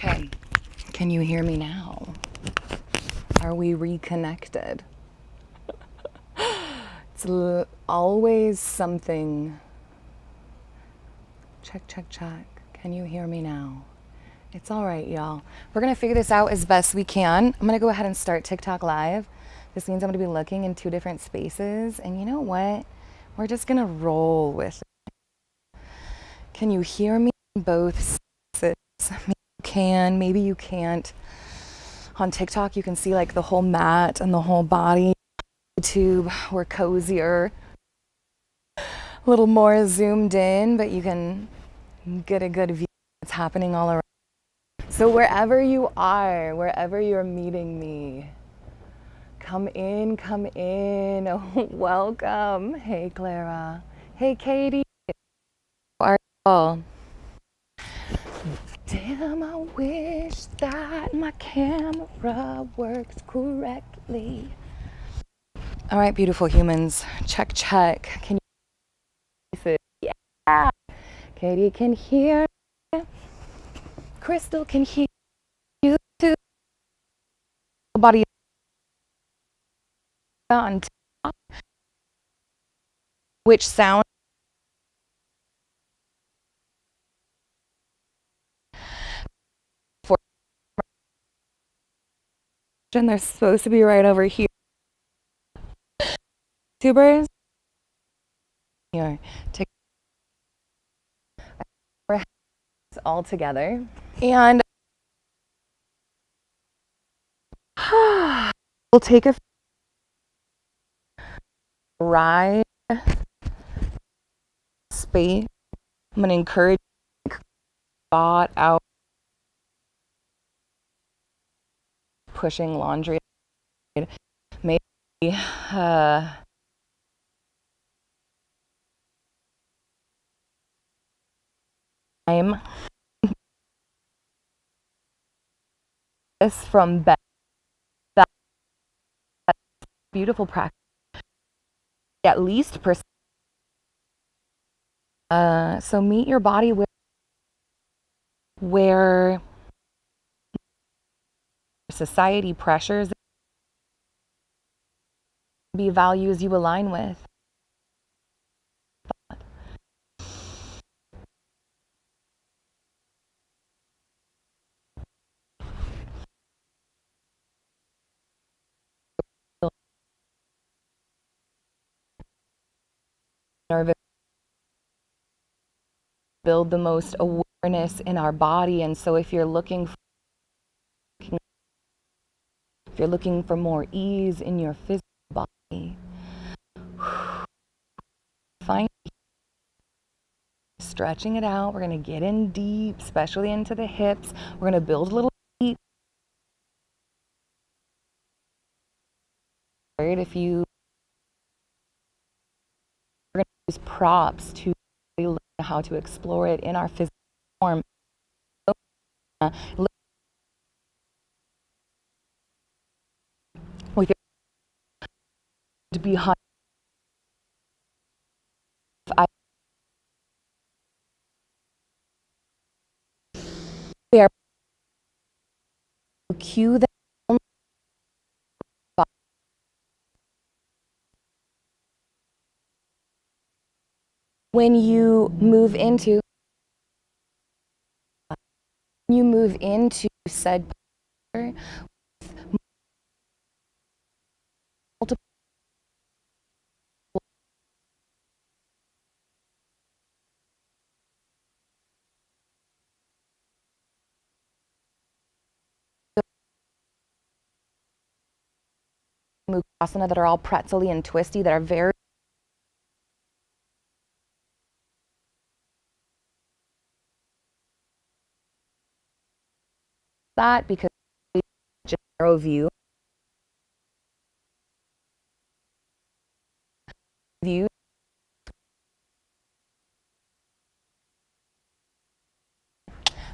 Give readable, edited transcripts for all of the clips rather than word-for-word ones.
Okay, can you hear me now? Are we reconnected? It's always something. Check, check, check. Can you hear me now? It's all right, y'all. We're gonna figure this out as best we can. I'm gonna go ahead and start TikTok live. This means I'm gonna be looking in 2 different spaces, and you know what? We're just gonna roll with it. Can you hear me in both spaces? Maybe you can, maybe you can't. On TikTok, you can see like the whole mat and the whole body. YouTube, we're cozier, a little more zoomed in, but you can get a good view of what's happening all around. So wherever you are, wherever you're meeting me, come in, come in. Oh, welcome. Hey, Clara. Hey, Katie. How are you all? Damn, I wish that my camera works correctly. All right, beautiful humans. Check, check. Can you see it? Yeah. Katie can hear. Crystal can hear you too. Body on top. Which sound for? And they're supposed to be right over here. Tubers. Here. Take our hands all together. And we'll take a ride space. I'm going to encourage you to spot out pushing laundry. Maybe time this from bed. That beautiful practice. At least so meet your body where society pressures be values you align with. Nervous. Build the most awareness in our body, and so if you're looking for more ease in your physical body, find stretching it out. We're going to get in deep, especially into the hips. We're going to build a little deep. If you are going to use props to learn how to explore it in our physical form. With your behind. We are cue that when you move into said posture, multiple mukasana that are all pretzel-y and twisty, that are very that because just narrow view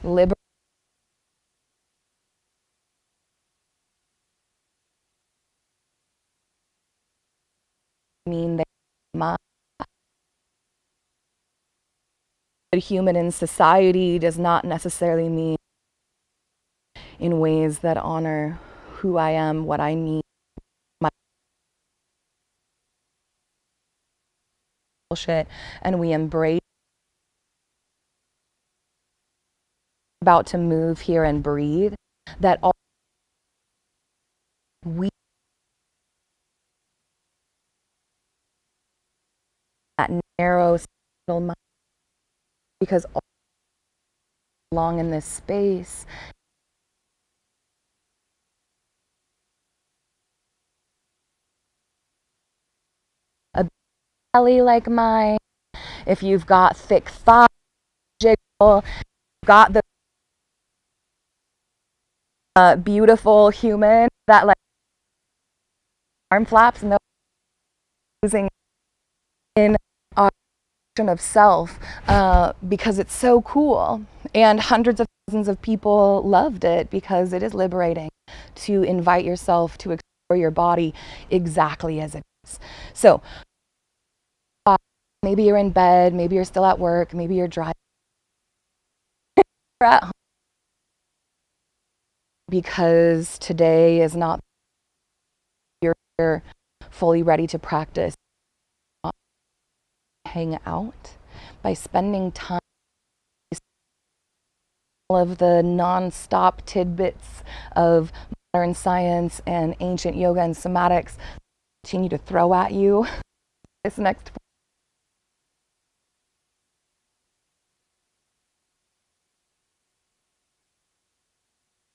liberate mean that my human in society does not necessarily mean in ways that honor who I am, what I need, my bullshit, and we embrace about to move here and breathe, that all we that narrow mind, because all along in this space, a belly like mine, if you've got thick thighs, jiggle, got the beautiful human that like arm flaps and using in our of self, because it's so cool, and hundreds of thousands of people loved it because it is liberating to invite yourself to explore your body exactly as it is. So maybe you're in bed, maybe you're still at work, maybe you're driving at home, because today is not you're fully ready to practice. Hang out by spending time, all of the non-stop tidbits of modern science and ancient yoga and somatics continue to throw at you. This next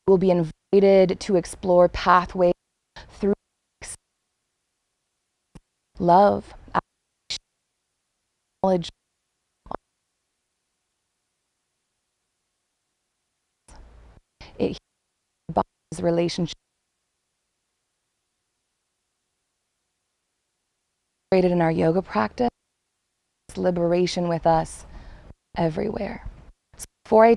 will be invited to explore pathways through love, knowledge, it body's relationship created in our yoga practice, liberation with us everywhere. So before I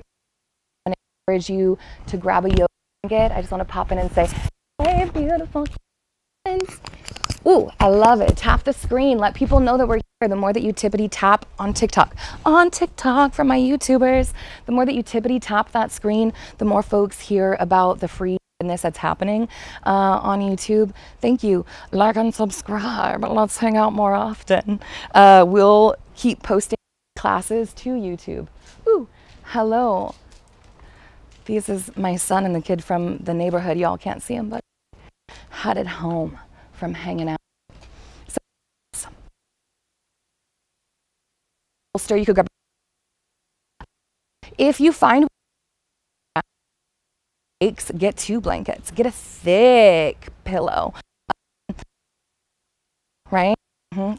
encourage you to grab a yoga blanket, I just want to pop in and say, hey, beautiful friends. Ooh, I love it. Tap the screen. Let people know that we're here. The more that you tippity tap on TikTok for my YouTubers, the more that you tippity tap that screen, the more folks hear about the free goodness that's happening on YouTube. Thank you. Like and subscribe. Let's hang out more often. We'll keep posting classes to YouTube. Ooh, hello. This is my son and the kid from the neighborhood. Y'all can't see him, but headed home from hanging out. So you could grab. If you find get 2 blankets, get a thick pillow, right?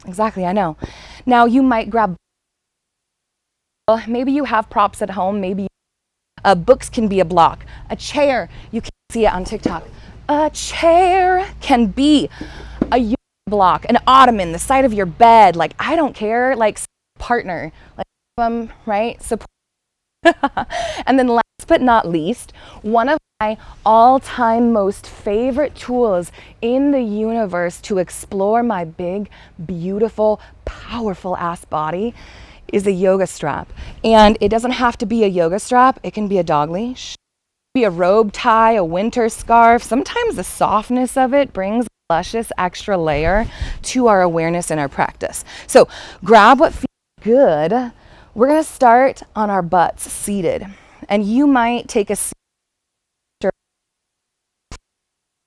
Exactly, I know. Now you might grab, maybe you have props at home, maybe books can be a block, a chair, you can see it on TikTok. A chair can be a block, an ottoman, the side of your bed, like I don't care, like partner, like right? Support. And then last but not least, one of my all-time most favorite tools in the universe to explore my big, beautiful, powerful ass body is a yoga strap. And it doesn't have to be a yoga strap, it can be a dog leash, be a robe tie, a winter scarf. Sometimes the softness of it brings a luscious extra layer to our awareness and our practice. So grab what feels good. We're gonna start on our butts, seated. And you might take a seat.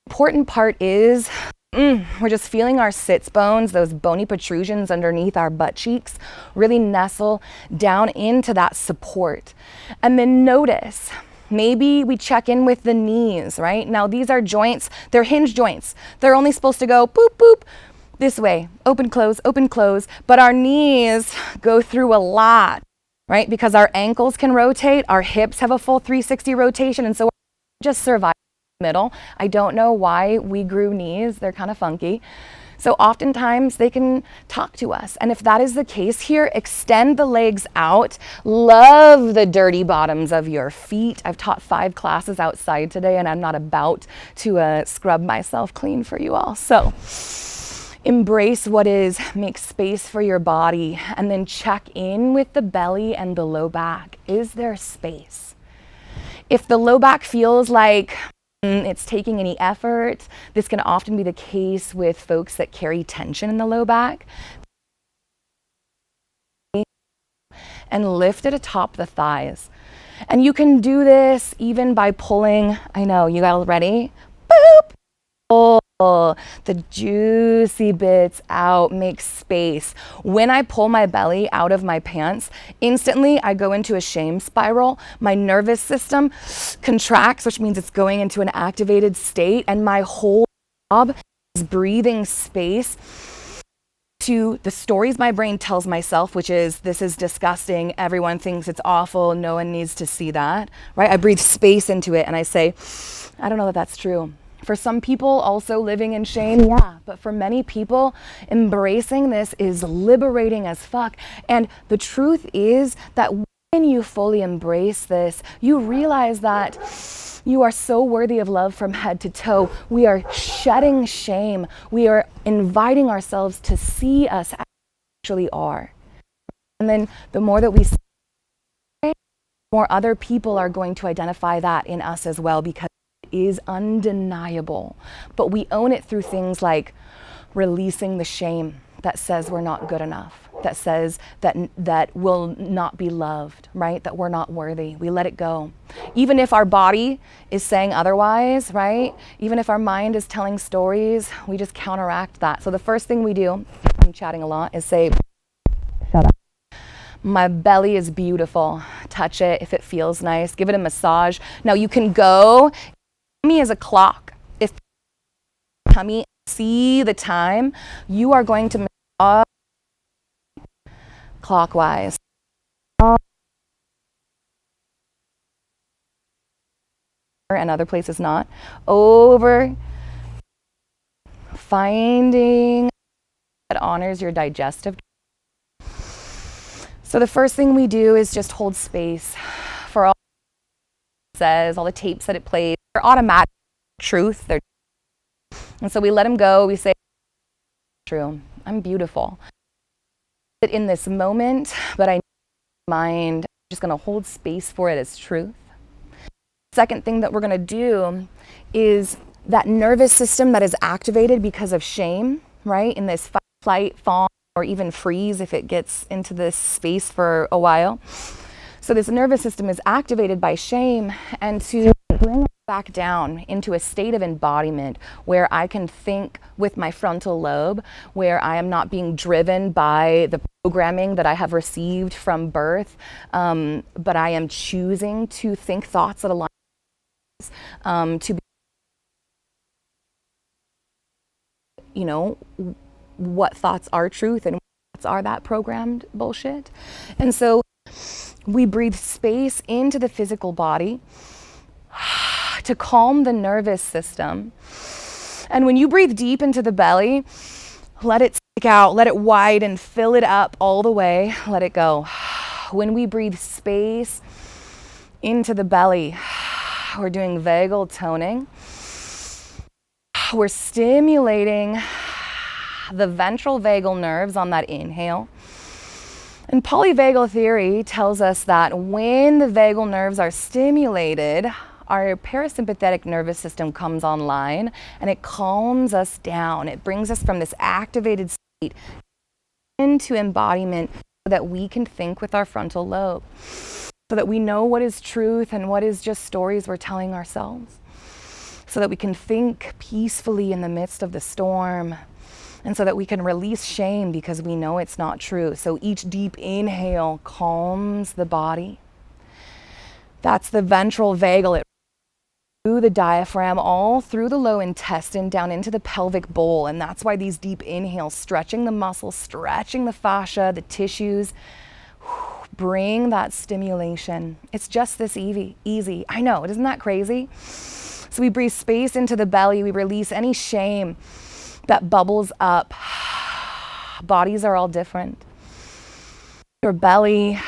Important part is we're just feeling our sits bones, those bony protrusions underneath our butt cheeks, really nestle down into that support. And then notice, maybe we check in with the knees, right? Now these are joints, they're hinge joints. They're only supposed to go boop, boop, this way, open, close, but our knees go through a lot, right? Because our ankles can rotate, our hips have a full 360 rotation, and so we're just survive in the middle. I don't know why we grew knees, they're kind of funky. So oftentimes they can talk to us. And if that is the case here, extend the legs out. Love the dirty bottoms of your feet. I've taught 5 classes outside today and I'm not about to scrub myself clean for you all. So embrace what is, make space for your body, and then check in with the belly and the low back. Is there space? If the low back feels like it's taking any effort, this can often be the case with folks that carry tension in the low back. And lift it atop the thighs. And you can do this even by pulling, I know, you all ready? Boop! Pull the juicy bits out, make space. When I pull my belly out of my pants, instantly I go into a shame spiral. My nervous system contracts, which means it's going into an activated state, and my whole job is breathing space to the stories my brain tells myself, which is, this is disgusting, everyone thinks it's awful, no one needs to see that, right? I breathe space into it and I say, I don't know that that's true. For some people also living in shame, yeah, but for many people, embracing this is liberating as fuck. And the truth is that when you fully embrace this, you realize that you are so worthy of love from head to toe. We are shedding shame. We are inviting ourselves to see us as we actually are. And then the more that we see, the more other people are going to identify that in us as well, because it is undeniable. But we own it through things like releasing the shame that says we're not good enough, that says that we'll not be loved, right? That we're not worthy. We let it go. Even if our body is saying otherwise, right? Even if our mind is telling stories, we just counteract that. So the first thing we do, I'm chatting a lot, is say, shut up. My belly is beautiful. Touch it if it feels nice. Give it a massage. Now you can go, tummy is a clock. If tummy see the time, you are going to massage clockwise. And other places not. Over, finding that honors your digestive. So the first thing we do is just hold space for all it says, all the tapes that it plays. They're automatic truth. And so we let them go. We say, true, I'm beautiful. In this moment, but I mind, I'm just going to hold space for it as truth. Second thing that we're going to do is that nervous system that is activated because of shame, right? In this fight, flight, fawn, or even freeze if it gets into this space for a while. So this nervous system is activated by shame, and to bring it back down into a state of embodiment where I can think with my frontal lobe, where I am not being driven by the programming that I have received from birth, but I am choosing to think thoughts that align to be, you know, what thoughts are truth and what thoughts are that programmed bullshit. And so we breathe space into the physical body to calm the nervous system. And when you breathe deep into the belly, let it stick out, let it widen, fill it up all the way, let it go. When we breathe space into the belly, we're doing vagal toning. We're stimulating the ventral vagal nerves on that inhale. And polyvagal theory tells us that when the vagal nerves are stimulated, our parasympathetic nervous system comes online and it calms us down. It brings us from this activated state into embodiment so that we can think with our frontal lobe, so that we know what is truth and what is just stories we're telling ourselves, so that we can think peacefully in the midst of the storm, and so that we can release shame because we know it's not true. So each deep inhale calms the body. That's the ventral vagal. It through the diaphragm, all through the low intestine, down into the pelvic bowl. And that's why these deep inhales, stretching the muscles, stretching the fascia, the tissues, bring that stimulation. It's just this easy. I know, isn't that crazy? So we breathe space into the belly. We release any shame that bubbles up. Bodies are all different. Your belly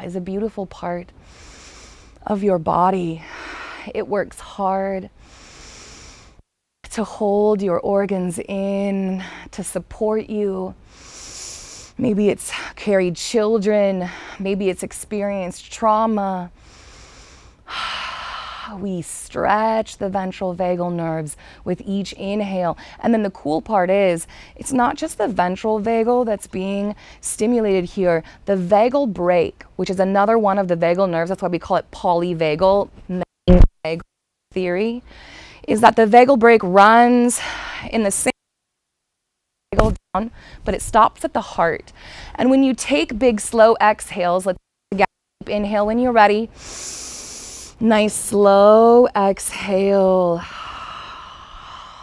is a beautiful part of your body. It works hard to hold your organs in, to support you. Maybe it's carried children, maybe it's experienced trauma, We stretch the ventral vagal nerves with each inhale. And then the cool part is, it's not just the ventral vagal that's being stimulated here. The vagal brake, which is another one of the vagal nerves, that's why we call it polyvagal, vagal theory, is that the vagal brake runs in the same vagal down, but it stops at the heart. And when you take big, slow exhales, let's take a deep inhale when you're ready. Nice slow exhale.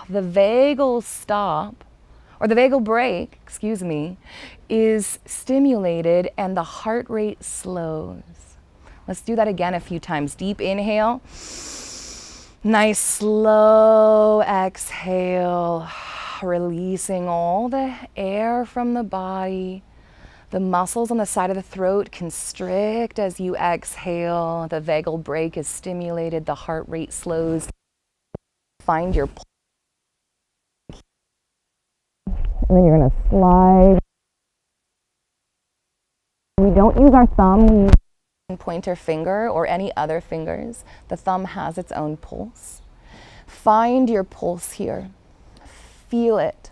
The vagal stop, or the vagal brake, excuse me, is stimulated and the heart rate slows. Let's do that again a few times. Deep inhale. Nice slow exhale. Releasing all the air from the body. The muscles on the side of the throat constrict as you exhale. The vagal brake is stimulated. The heart rate slows. Find your pulse. And then you're going to slide. We don't use our thumb. We use pointer finger or any other fingers. The thumb has its own pulse. Find your pulse here. Feel it.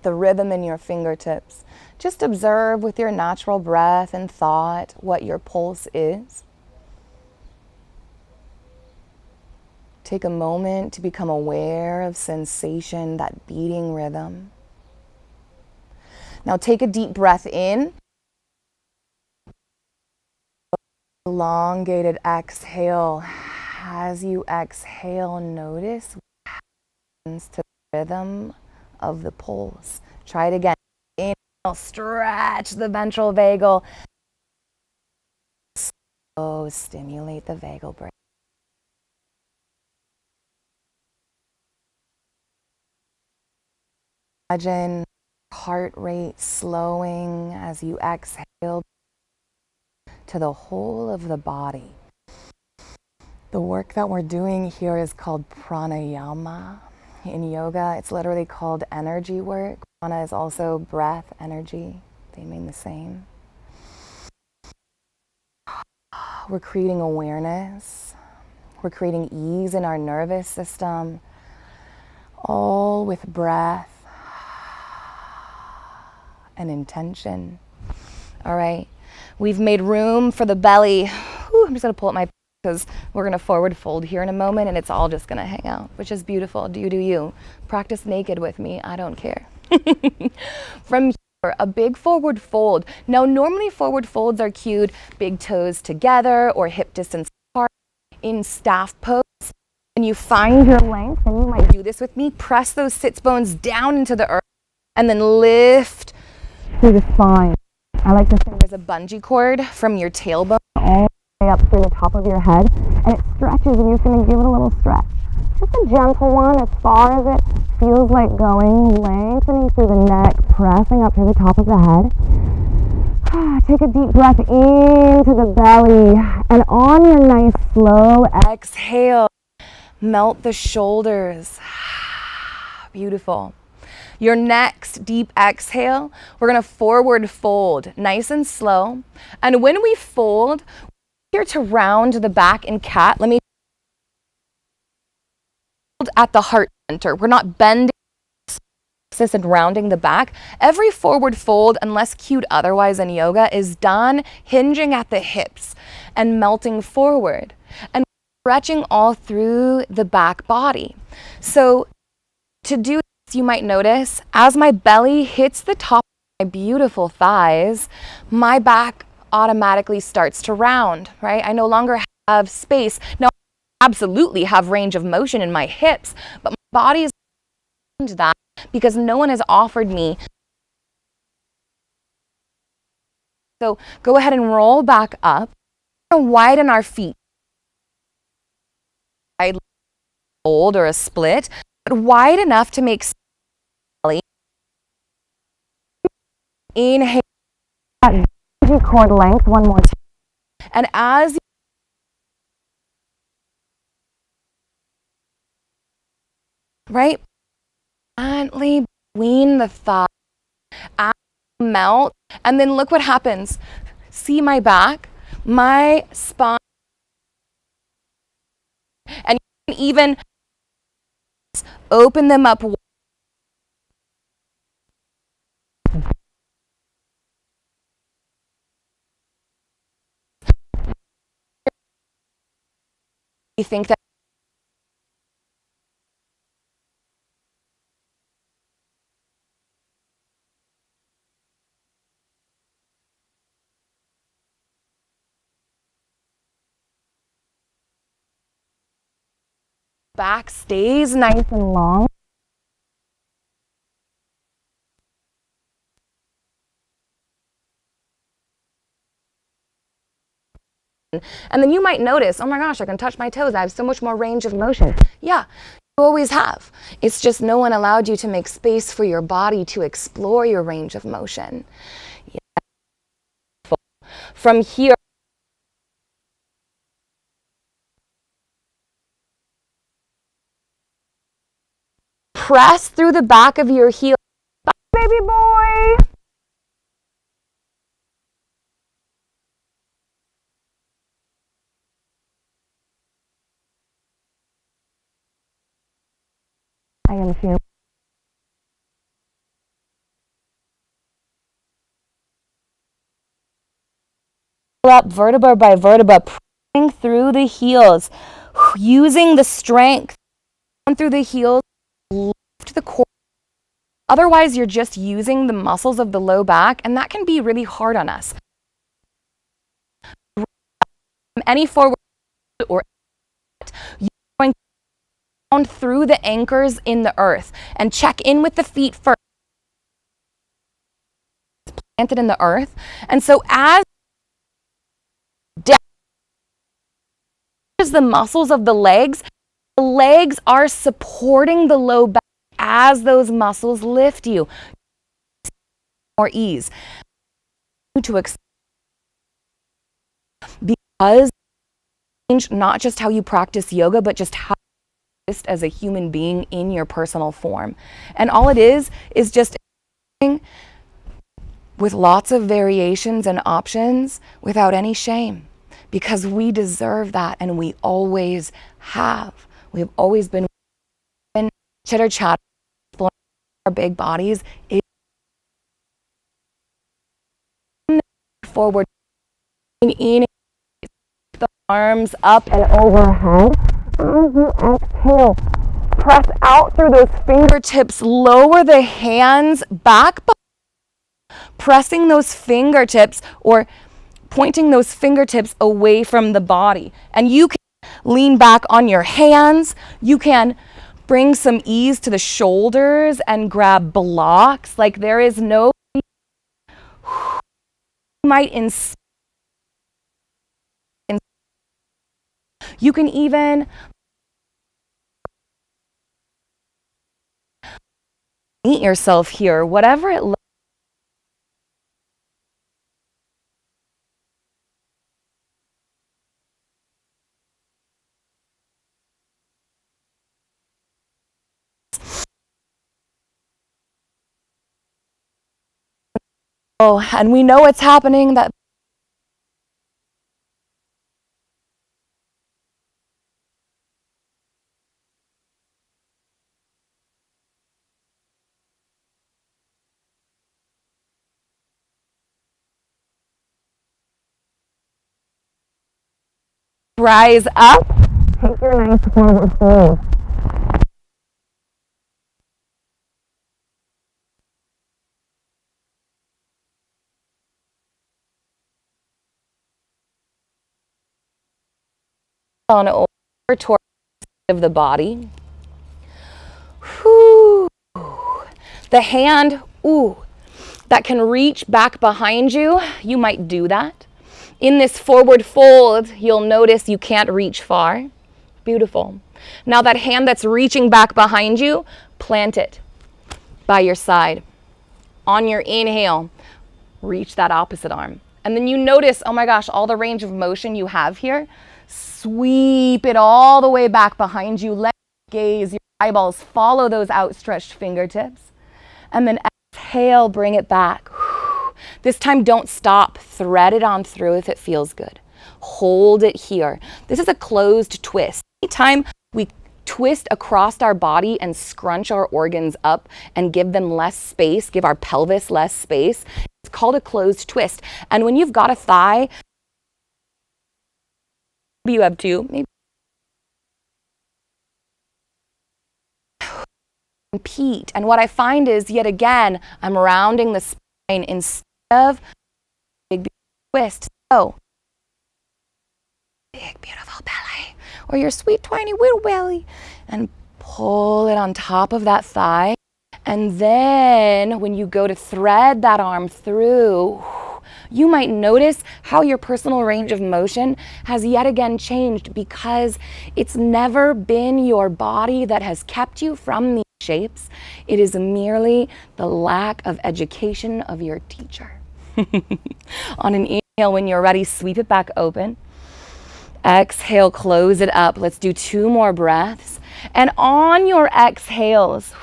The rhythm in your fingertips. Just observe with your natural breath and thought what your pulse is. Take a moment to become aware of sensation, that beating rhythm. Now take a deep breath in. Elongated exhale. As you exhale, notice what happens to the rhythm of the pulse. Try it again. Inhale, stretch the ventral vagal. Slow, stimulate the vagal brake. Imagine heart rate slowing as you exhale to the whole of the body. The work that we're doing here is called pranayama. In yoga, it's literally called energy work. Prana is also breath, energy. They mean the same. We're creating awareness. We're creating ease in our nervous system, all with breath and intention. All right, we've made room for the belly. Whew, I'm just gonna pull up my because we're gonna forward fold here in a moment and it's all just gonna hang out, which is beautiful. Do you. Practice naked with me, I don't care. From here, a big forward fold. Now normally forward folds are cued big toes together or hip distance apart. In staff pose, and you find your length, and you might do this with me, press those sits bones down into the earth and then lift through the spine. I like to say there's a bungee cord from your tailbone all the way up through the top of your head, and it stretches, and you're just going to give it a little stretch. Just a gentle one as far as it feels like going, lengthening through the neck, pressing up to the top of the head. Take a deep breath into the belly, and on your nice slow exhale, melt the shoulders. Beautiful. Your next deep exhale, we're going to forward fold, nice and slow. And when we fold, we're here to round the back in cat. Let me hold at the heart center. We're not bending and rounding the back. Every forward fold, unless cued otherwise in yoga, is done hinging at the hips and melting forward and stretching all through the back body. So to do this, you might notice as my belly hits the top of my beautiful thighs, my back automatically starts to round, right? I no longer have space. Now, I absolutely have range of motion in my hips, but my body is that because no one has offered me. So go ahead and roll back up. We're going to widen our feet. Wide fold or a split, but wide enough to make belly. Inhale that bungee cord length one more time. And as you right, gently between the thighs, melt, and then look what happens. See my back, my spine Even open them up. You think that back stays nice and long. And then you might notice, oh my gosh, I can touch my toes. I have so much more range of motion. Yeah, you always have. It's just no one allowed you to make space for your body to explore your range of motion. Yeah. From here, press through the back of your heel. Bye, baby boy. I am here. Up vertebra by vertebra, pressing through the heels, using the strength through the heels, lift the core. Otherwise, you're just using the muscles of the low back, and that can be really hard on us. Any forward or you're going down through the anchors in the earth and check in with the feet first. Planted in the earth. And so as the muscles of the legs are supporting the low back as those muscles lift you. More ease. To because not just how you practice yoga, but just how you exist as a human being in your personal form. And all it is just with lots of variations and options without any shame. Because we deserve that, and we always have. We have always been chitter chatter, exploring our big bodies. Forward, in the arms up and overhead. As you exhale, press out through those fingertips. Lower the hands back, pressing those fingertips or pointing those fingertips away from the body. And you can lean back on your hands. You can bring some ease to the shoulders and grab blocks. Like there is no, might inspire. You can even meet yourself here, whatever it looks. Oh, and we know what's happening, that rise up. Take your nice forward fold. On over towards the of the body. Whew. The hand, that can reach back behind you, you might do that. In this forward fold, you'll notice you can't reach far. Beautiful. Now that hand that's reaching back behind you, plant it by your side. On your inhale, reach that opposite arm. And then you notice, oh my gosh, all the range of motion you have here. Sweep it all the way back behind you. Let your gaze, your eyeballs follow those outstretched fingertips. And then exhale, bring it back. This time, don't stop. Thread it on through if it feels good. Hold it here. This is a closed twist. Anytime we twist across our body and scrunch our organs up and give them less space, give our pelvis less space. It's called a closed twist. And when you've got a thigh, maybe you have two, maybe repeat. And what I find is, yet again, I'm rounding the spine instead of big twist. So, big, beautiful belly, or your sweet, tiny little belly, and pull it on top of that thigh. And then when you go to thread that arm through, you might notice how your personal range of motion has yet again changed, because it's never been your body that has kept you from these shapes. It is merely the lack of education of your teacher. On an inhale, when you're ready, sweep it back open. Exhale, close it up. Let's do 2 more breaths. And on your exhales,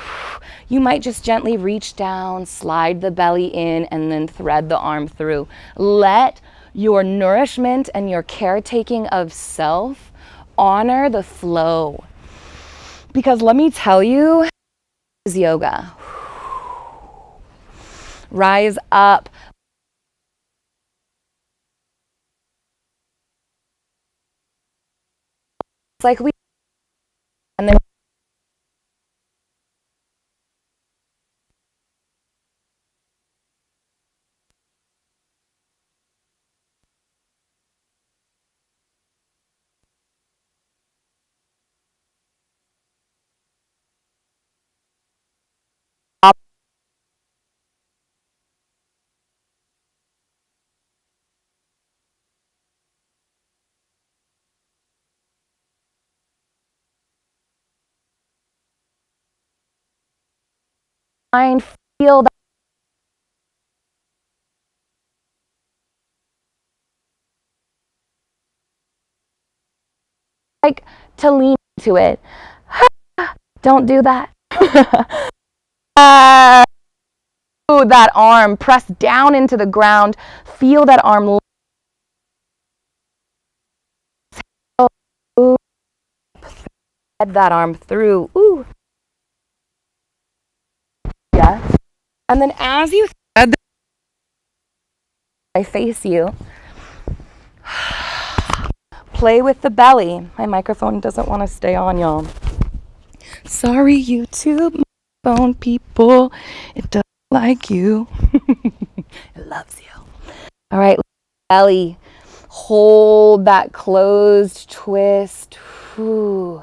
you might just gently reach down, slide the belly in, and then thread the arm through. Let your nourishment and your caretaking of self honor the flow. Because let me tell you, this is yoga. Rise up. It's like we, and then mind, feel that, like to lean into it. Don't do that. That arm, press down into the ground. Feel that arm. Ooh. Thread that arm through. Ooh. Yes. And then as you thread, I face you. Play with the belly. My microphone doesn't want to stay on, y'all. Sorry, YouTube phone people. It doesn't like you. It loves you. All right, belly. Hold that closed twist. Ooh.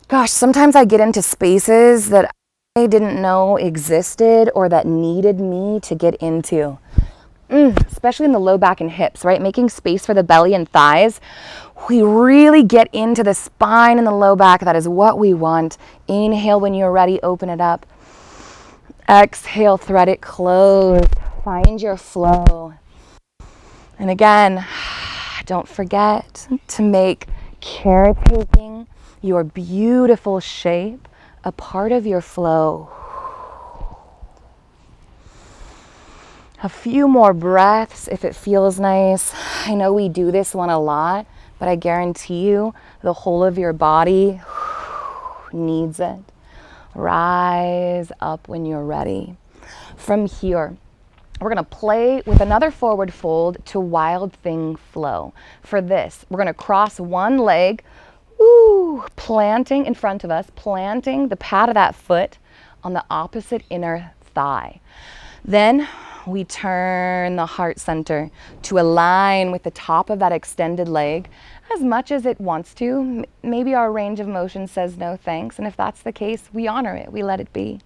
Gosh, sometimes I get into spaces that I didn't know existed or that needed me to get into. Especially in the low back and hips, right? Making space for the belly and thighs. We really get into the spine and the low back. That is what we want. Inhale when you're ready, open it up. Exhale, thread it closed. Find your flow. And again, don't forget to make caretaking your beautiful shape a part of your flow. A few more breaths if it feels nice. I know we do this one a lot, but I guarantee you the whole of your body needs it. Rise up when you're ready. From here, we're gonna play with another forward fold to Wild Thing Flow. For this, we're gonna cross one leg, planting in front of us, planting the pad of that foot on the opposite inner thigh. Then we turn the heart center to align with the top of that extended leg as much as it wants to. Maybe our range of motion says no thanks, and if that's the case, we honor it, we let it be.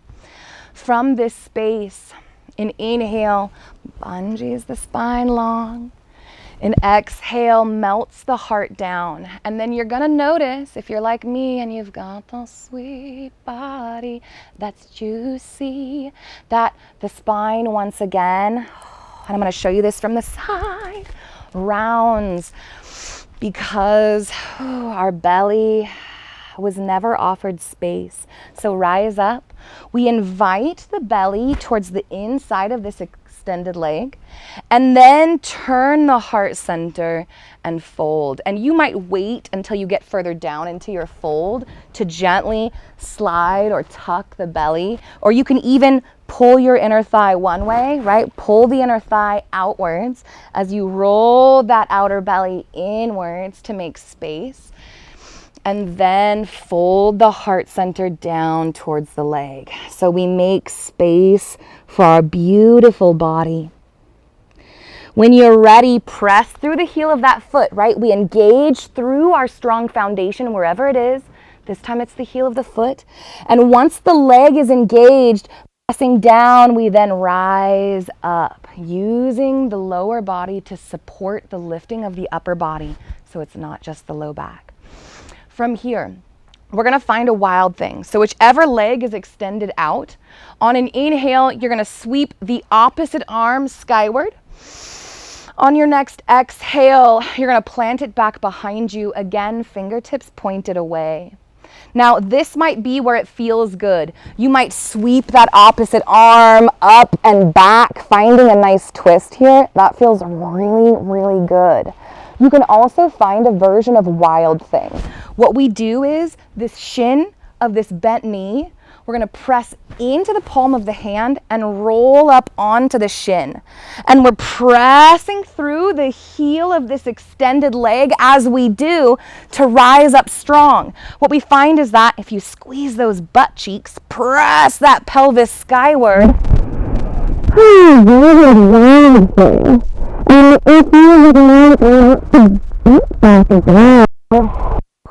From this space, an inhale, bungees the spine long. An exhale melts the heart down. And then you're gonna notice, if you're like me and you've got the sweet body that's juicy, that the spine once again, and I'm gonna show you this from the side, rounds, because our belly was never offered space. So rise up. We invite the belly towards the inside of this extended extended leg. And then turn the heart center and fold. And you might wait until you get further down into your fold to gently slide or tuck the belly. Or you can even pull your inner thigh one way, right? Pull the inner thigh outwards as you roll that outer belly inwards to make space. And then fold the heart center down towards the leg. So we make space for our beautiful body. When you're ready, press through the heel of that foot, right? We engage through our strong foundation wherever it is. This time it's the heel of the foot. And once the leg is engaged, pressing down, we then rise up, using the lower body to support the lifting of the upper body. So it's not just the low back. From here, we're gonna find a wild thing. So whichever leg is extended out, on an inhale, you're gonna sweep the opposite arm skyward. On your next exhale, you're gonna plant it back behind you. Again, fingertips pointed away. Now, this might be where it feels good. You might sweep that opposite arm up and back, finding a nice twist here. That feels really, really good. You can also find a version of wild thing. What we do is this shin of this bent knee, we're gonna press into the palm of the hand and roll up onto the shin. And we're pressing through the heel of this extended leg as we do to rise up strong. What we find is that if you squeeze those butt cheeks, press that pelvis skyward.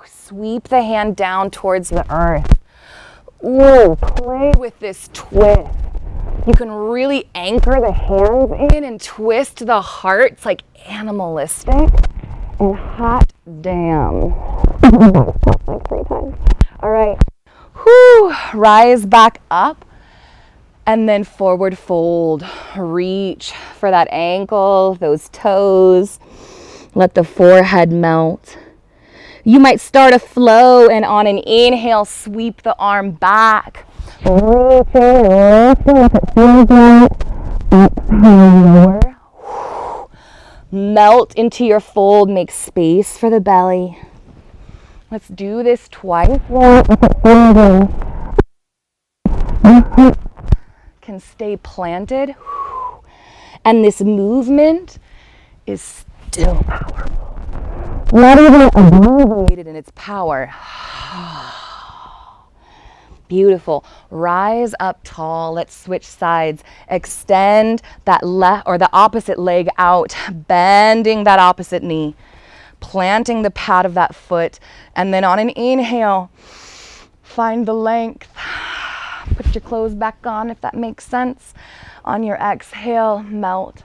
Sweep the hand down towards the earth. Ooh, play with this twist. You can really anchor the hands in and twist the heart. It's like animalistic and hot damn. Like 3 times. All right. Whew. Rise back up and then forward fold. Reach for that ankle, those toes. Let the forehead melt. You might start a flow and on an inhale, sweep the arm back. Reaching, lifting if it feels right. Exhale, lower. Melt into your fold, make space for the belly. Let's do this twice. If it feels right. Can stay planted. And this movement is still powerful. Not even abbreviated in its power. Beautiful. Rise up tall. Let's switch sides. Extend that left or the opposite leg out, bending that opposite knee, planting the pad of that foot, and then on an inhale, find the length. Put your clothes back on if that makes sense. On your exhale, melt.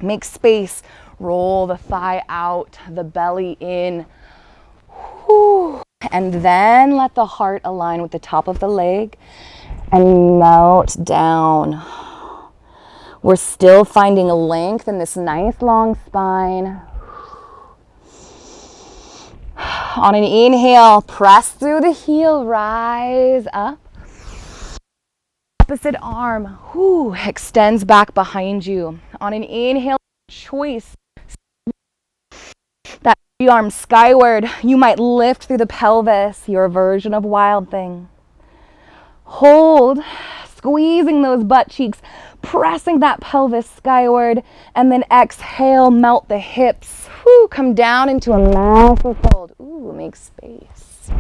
Make space. Roll the thigh out, the belly in. Whew. And then let the heart align with the top of the leg and melt down. We're still finding a length in this nice long spine. On an inhale, press through the heel, rise up. Opposite arm, extends back behind you. On an inhale, choice. That arm skyward, you might lift through the pelvis, your version of wild thing. Hold, squeezing those butt cheeks, pressing that pelvis skyward, and then exhale, melt the hips. Come down into a massive fold. Make space.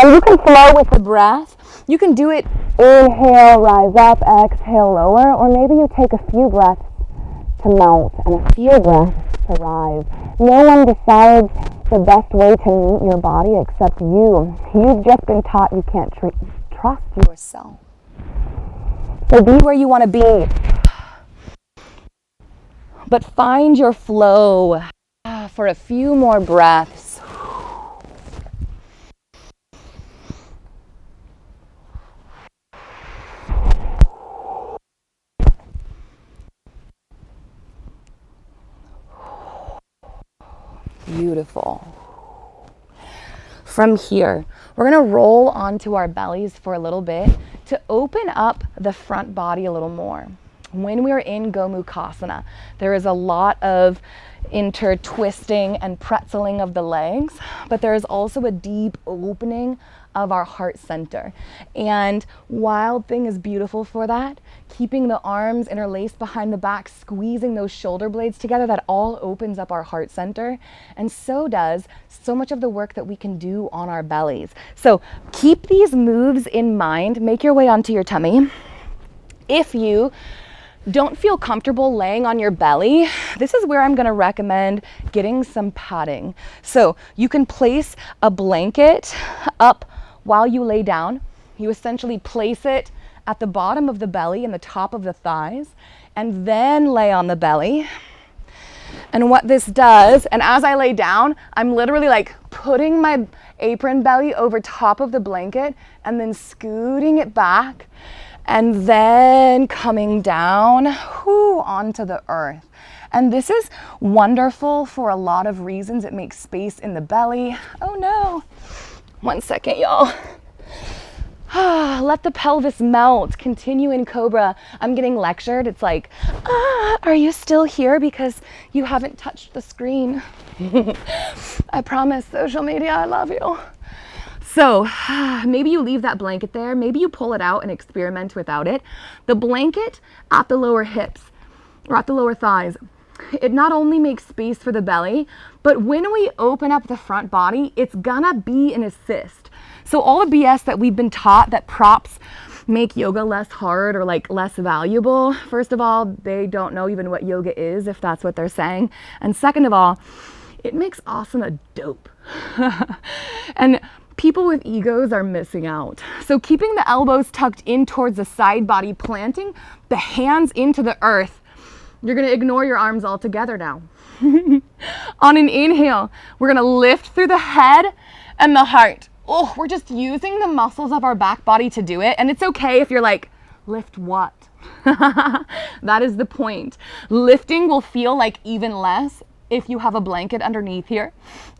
And you can flow with the breath. You can do it, inhale, rise up, exhale, lower, or maybe you take a few breaths to melt and a few breaths to rise. No one decides the best way to meet your body except you. You've just been taught you can't trust yourself. So be where you want to be. But find your flow for a few more breaths. Beautiful. From here, we're going to roll onto our bellies for a little bit to open up the front body a little more. When we're in Gomukhasana, there is a lot of intertwisting and pretzeling of the legs, but there is also a deep opening of our heart center. And Wild Thing is beautiful for that. Keeping the arms interlaced behind the back, squeezing those shoulder blades together, that all opens up our heart center. And so does so much of the work that we can do on our bellies. So keep these moves in mind. Make your way onto your tummy. If you don't feel comfortable laying on your belly, this is where I'm going to recommend getting some padding. So you can place a blanket up while you lay down. You essentially place it at the bottom of the belly and the top of the thighs, and then lay on the belly. And what this does, and as I lay down, I'm literally like putting my apron belly over top of the blanket and then scooting it back, and then coming down onto the earth. And this is wonderful for a lot of reasons. It makes space in the belly. Oh no. 1 second, y'all. Let the pelvis melt. Continue in Cobra. I'm getting lectured. It's like, are you still here because you haven't touched the screen? I promise, social media, I love you. So maybe you leave that blanket there. Maybe you pull it out and experiment without it. The blanket at the lower hips or at the lower thighs, it not only makes space for the belly, but when we open up the front body, it's gonna be an assist. So all the BS that we've been taught that props make yoga less hard or like less valuable, first of all, they don't know even what yoga is if that's what they're saying. And second of all, it makes asana dope. And people with egos are missing out. So keeping the elbows tucked in towards the side body, planting the hands into the earth. You're gonna ignore your arms altogether now. On an inhale, we're gonna lift through the head and the heart. Oh, we're just using the muscles of our back body to do it. And it's okay if you're like, lift what? That is the point. Lifting will feel like even less if you have a blanket underneath here.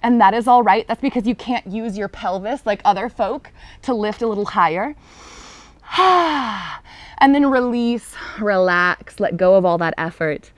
And that is all right. That's because you can't use your pelvis like other folk to lift a little higher. And then release, relax, let go of all that effort.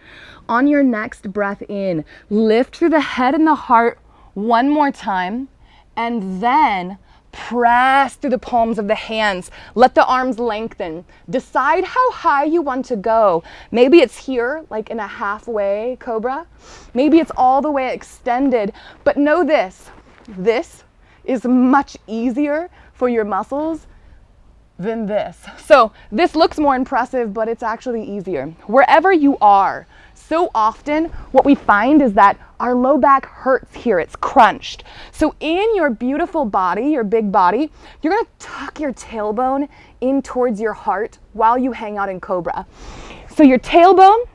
On your next breath in, lift through the head and the heart one more time, and then press through the palms of the hands. Let the arms lengthen. Decide how high you want to go. Maybe it's here, like in a halfway cobra. Maybe it's all the way extended, but know this is much easier for your muscles than this. So this looks more impressive, but it's actually easier. Wherever you are, so often what we find is that our low back hurts here, it's crunched. So in your beautiful body, your big body, you're gonna tuck your tailbone in towards your heart while you hang out in Cobra. So your tailbone,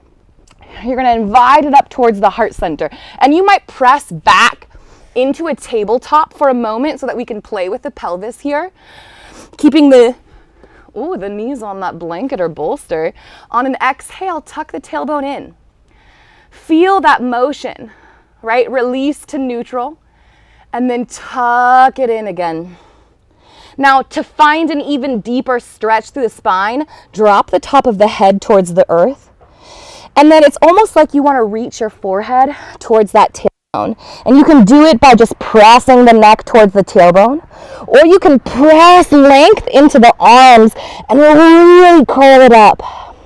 you're gonna invite it up towards the heart center. And you might press back into a tabletop for a moment so that we can play with the pelvis here. Keeping the knees on that blanket or bolster. On an exhale, tuck the tailbone in. Feel that motion, right? Release to neutral and then tuck it in again. Now, to find an even deeper stretch through the spine, drop the top of the head towards the earth. And then it's almost like you want to reach your forehead towards that tailbone. And you can do it by just pressing the neck towards the tailbone. Or you can press length into the arms and really curl it up.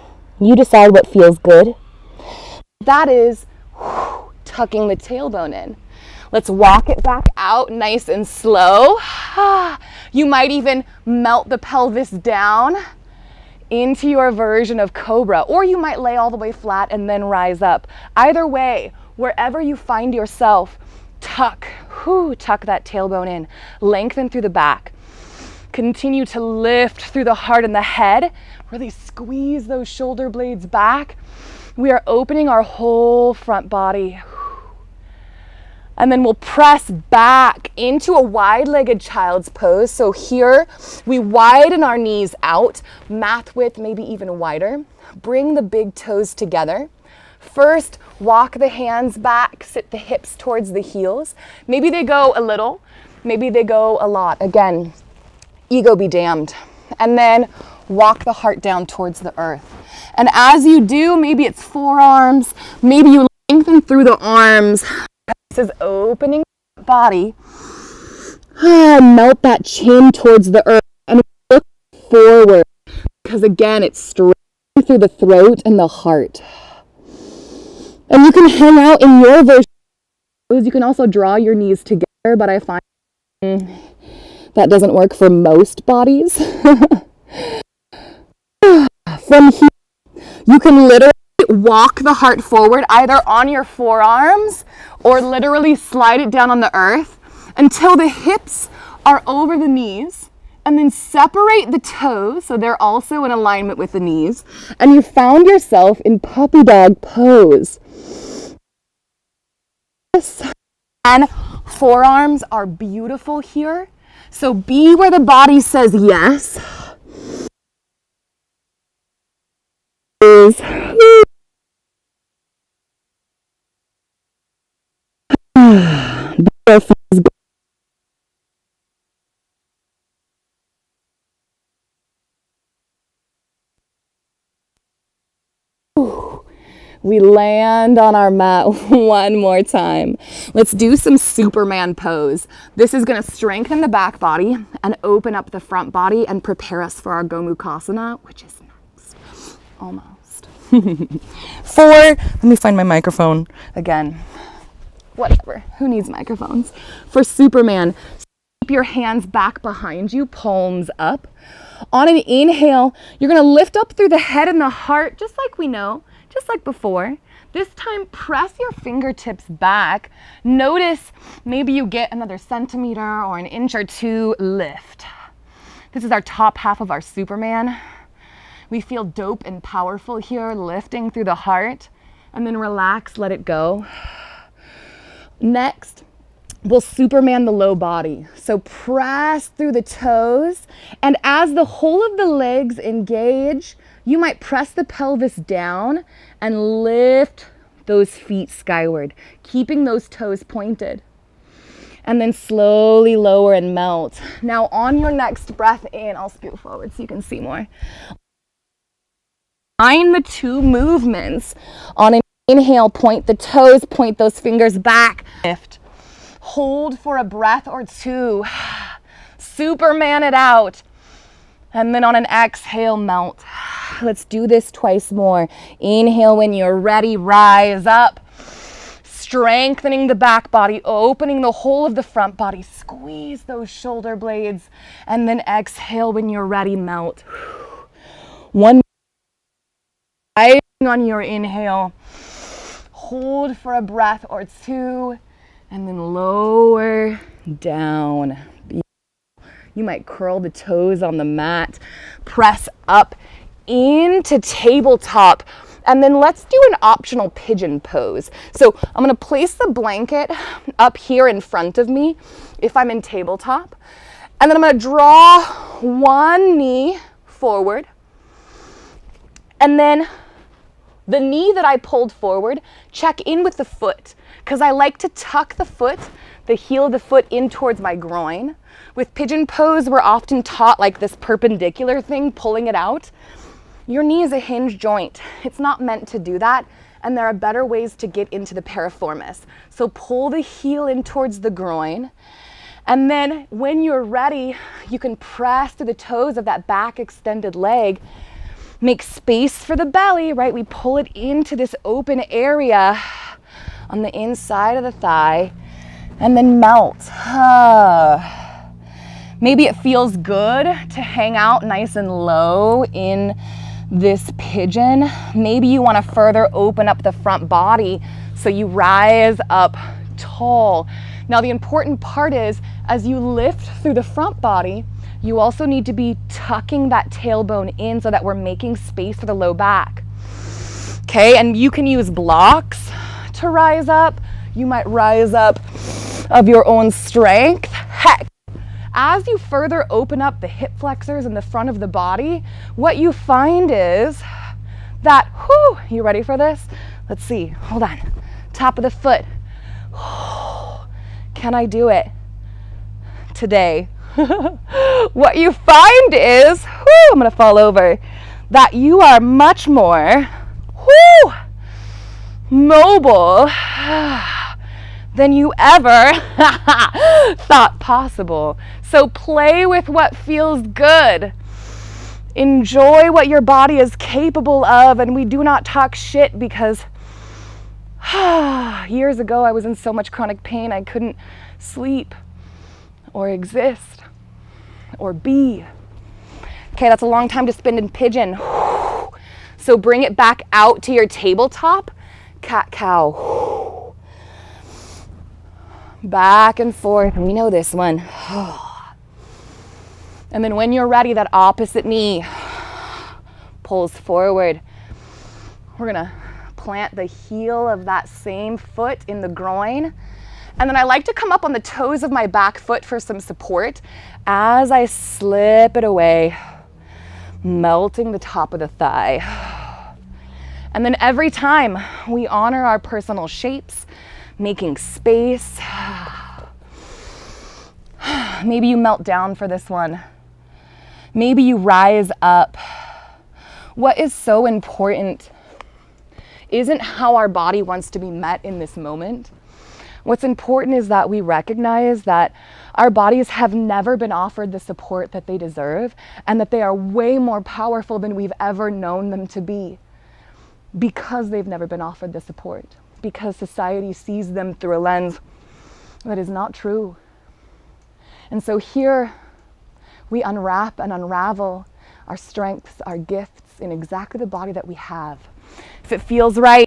You decide what feels good. That is tucking the tailbone in. Let's walk it back out nice and slow. You might even melt the pelvis down into your version of Cobra, or you might lay all the way flat and then rise up. Either way, wherever you find yourself, tuck that tailbone in, lengthen through the back. Continue to lift through the heart and the head. Really squeeze those shoulder blades back. We are opening our whole front body. And then we'll press back into a wide-legged child's pose. So here, we widen our knees out, mat width maybe even wider. Bring the big toes together. First, walk the hands back, sit the hips towards the heels. Maybe they go a little, maybe they go a lot. Again, ego be damned. And then walk the heart down towards the earth. And as you do, maybe it's forearms, maybe you lengthen through the arms. This is opening the body. Melt that chin towards the earth and look forward, because again, it's straight through the throat and the heart. And you can hang out in your version. You can also draw your knees together, but I find that doesn't work for most bodies. From here, you can literally walk the heart forward, either on your forearms or literally slide it down on the earth until the hips are over the knees, and then separate the toes so they're also in alignment with the knees, and you found yourself in puppy dog pose. And forearms are beautiful here, so be where the body says yes. We land on our mat one more time. Let's do some Superman pose. This is going to strengthen the back body and open up the front body and prepare us for our Gomukhasana, which is next. Almost. Let me find my microphone again. Whatever. Who needs microphones? For Superman, keep your hands back behind you, palms up. On an inhale, you're going to lift up through the head and the heart, just like we know. Just like before. This time, press your fingertips back. Notice maybe you get another centimeter or an inch or two lift. This is our top half of our Superman. We feel dope and powerful here, lifting through the heart, and then relax, let it go. Next, we'll Superman the low body. So press through the toes, and as the whole of the legs engage, you might press the pelvis down and lift those feet skyward, keeping those toes pointed. And then slowly lower and melt. Now on your next breath in, I'll scoot forward so you can see more. Combine the two movements. On an inhale, point the toes, point those fingers back. Lift. Hold for a breath or two. Superman it out. And then on an exhale, melt. Let's do this twice more. Inhale when you're ready, rise up. Strengthening the back body, opening the whole of the front body. Squeeze those shoulder blades. And then exhale when you're ready, melt. One more. On your inhale. Hold for a breath or two. And then lower down. You might curl the toes on the mat. Press up into tabletop, and then let's do an optional pigeon pose. So I'm going to place the blanket up here in front of me if I'm in tabletop, and then I'm going to draw one knee forward, and then the knee that I pulled forward, check in with the foot, because I like to tuck the foot, the heel of the foot in towards my groin. With pigeon pose, we're often taught like this perpendicular thing, pulling it out. Your knee is a hinge joint. It's not meant to do that, and there are better ways to get into the piriformis. So pull the heel in towards the groin, and then when you're ready, you can press to the toes of that back extended leg. Make space for the belly, right? We pull it into this open area on the inside of the thigh, and then melt. Maybe it feels good to hang out nice and low in this pigeon. Maybe you want to further open up the front body so you rise up tall. Now the important part is, as you lift through the front body, you also need to be tucking that tailbone in so that we're making space for the low back. Okay, and you can use blocks to rise up. You might rise up of your own strength. Heck, as you further open up the hip flexors in the front of the body, what you find is that, you ready for this? Let's see, hold on. Top of the foot. Can I do it today? what you find is, I'm gonna fall over, that you are much more mobile than you ever thought possible. So play with what feels good. Enjoy what your body is capable of, and we do not talk shit because years ago I was in so much chronic pain I couldn't sleep or exist or be. Okay, that's a long time to spend in pigeon. So bring it back out to your tabletop. Cat-cow. Back and forth. We know this one. And then when you're ready, that opposite knee pulls forward. We're gonna plant the heel of that same foot in the groin. And then I like to come up on the toes of my back foot for some support as I slip it away, melting the top of the thigh. And then every time we honor our personal shapes, making space. Maybe you melt down for this one. Maybe you rise up. What is so important isn't how our body wants to be met in this moment. What's important is that we recognize that our bodies have never been offered the support that they deserve, and that they are way more powerful than we've ever known them to be, because they've never been offered the support, because society sees them through a lens that is not true. And so here we unwrap and unravel our strengths, our gifts in exactly the body that we have. If it feels right,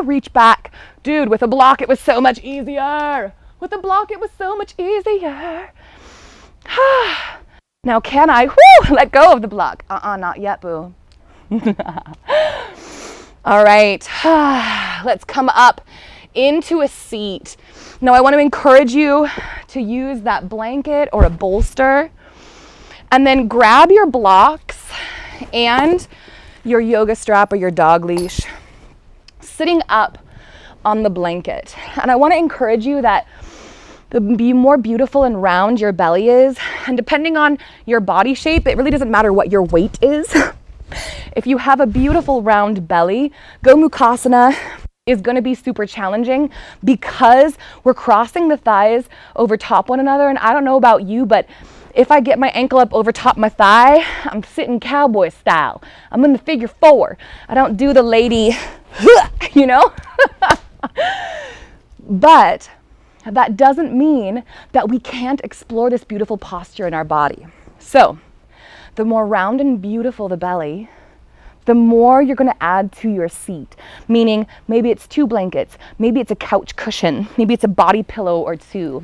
reach back. Dude, with a block it was so much easier. With a block it was so much easier. Now can I let go of the block? Not yet, boo. All right, let's come up into a seat. Now I want to encourage you to use that blanket or a bolster, and then grab your blocks and your yoga strap or your dog leash, sitting up on the blanket. And I want to encourage you that the more beautiful and round your belly is, and depending on your body shape, it really doesn't matter what your weight is. If you have a beautiful round belly, Gomukhasana is going to be super challenging because we're crossing the thighs over top one another. And I don't know about you, but if I get my ankle up over top my thigh, I'm sitting cowboy style. I'm in the figure 4. I don't do the lady, you know? But that doesn't mean that we can't explore this beautiful posture in our body. So the more round and beautiful the belly, the more you're going to add to your seat. Meaning maybe it's 2 blankets, maybe it's a couch cushion, maybe it's a body pillow or 2.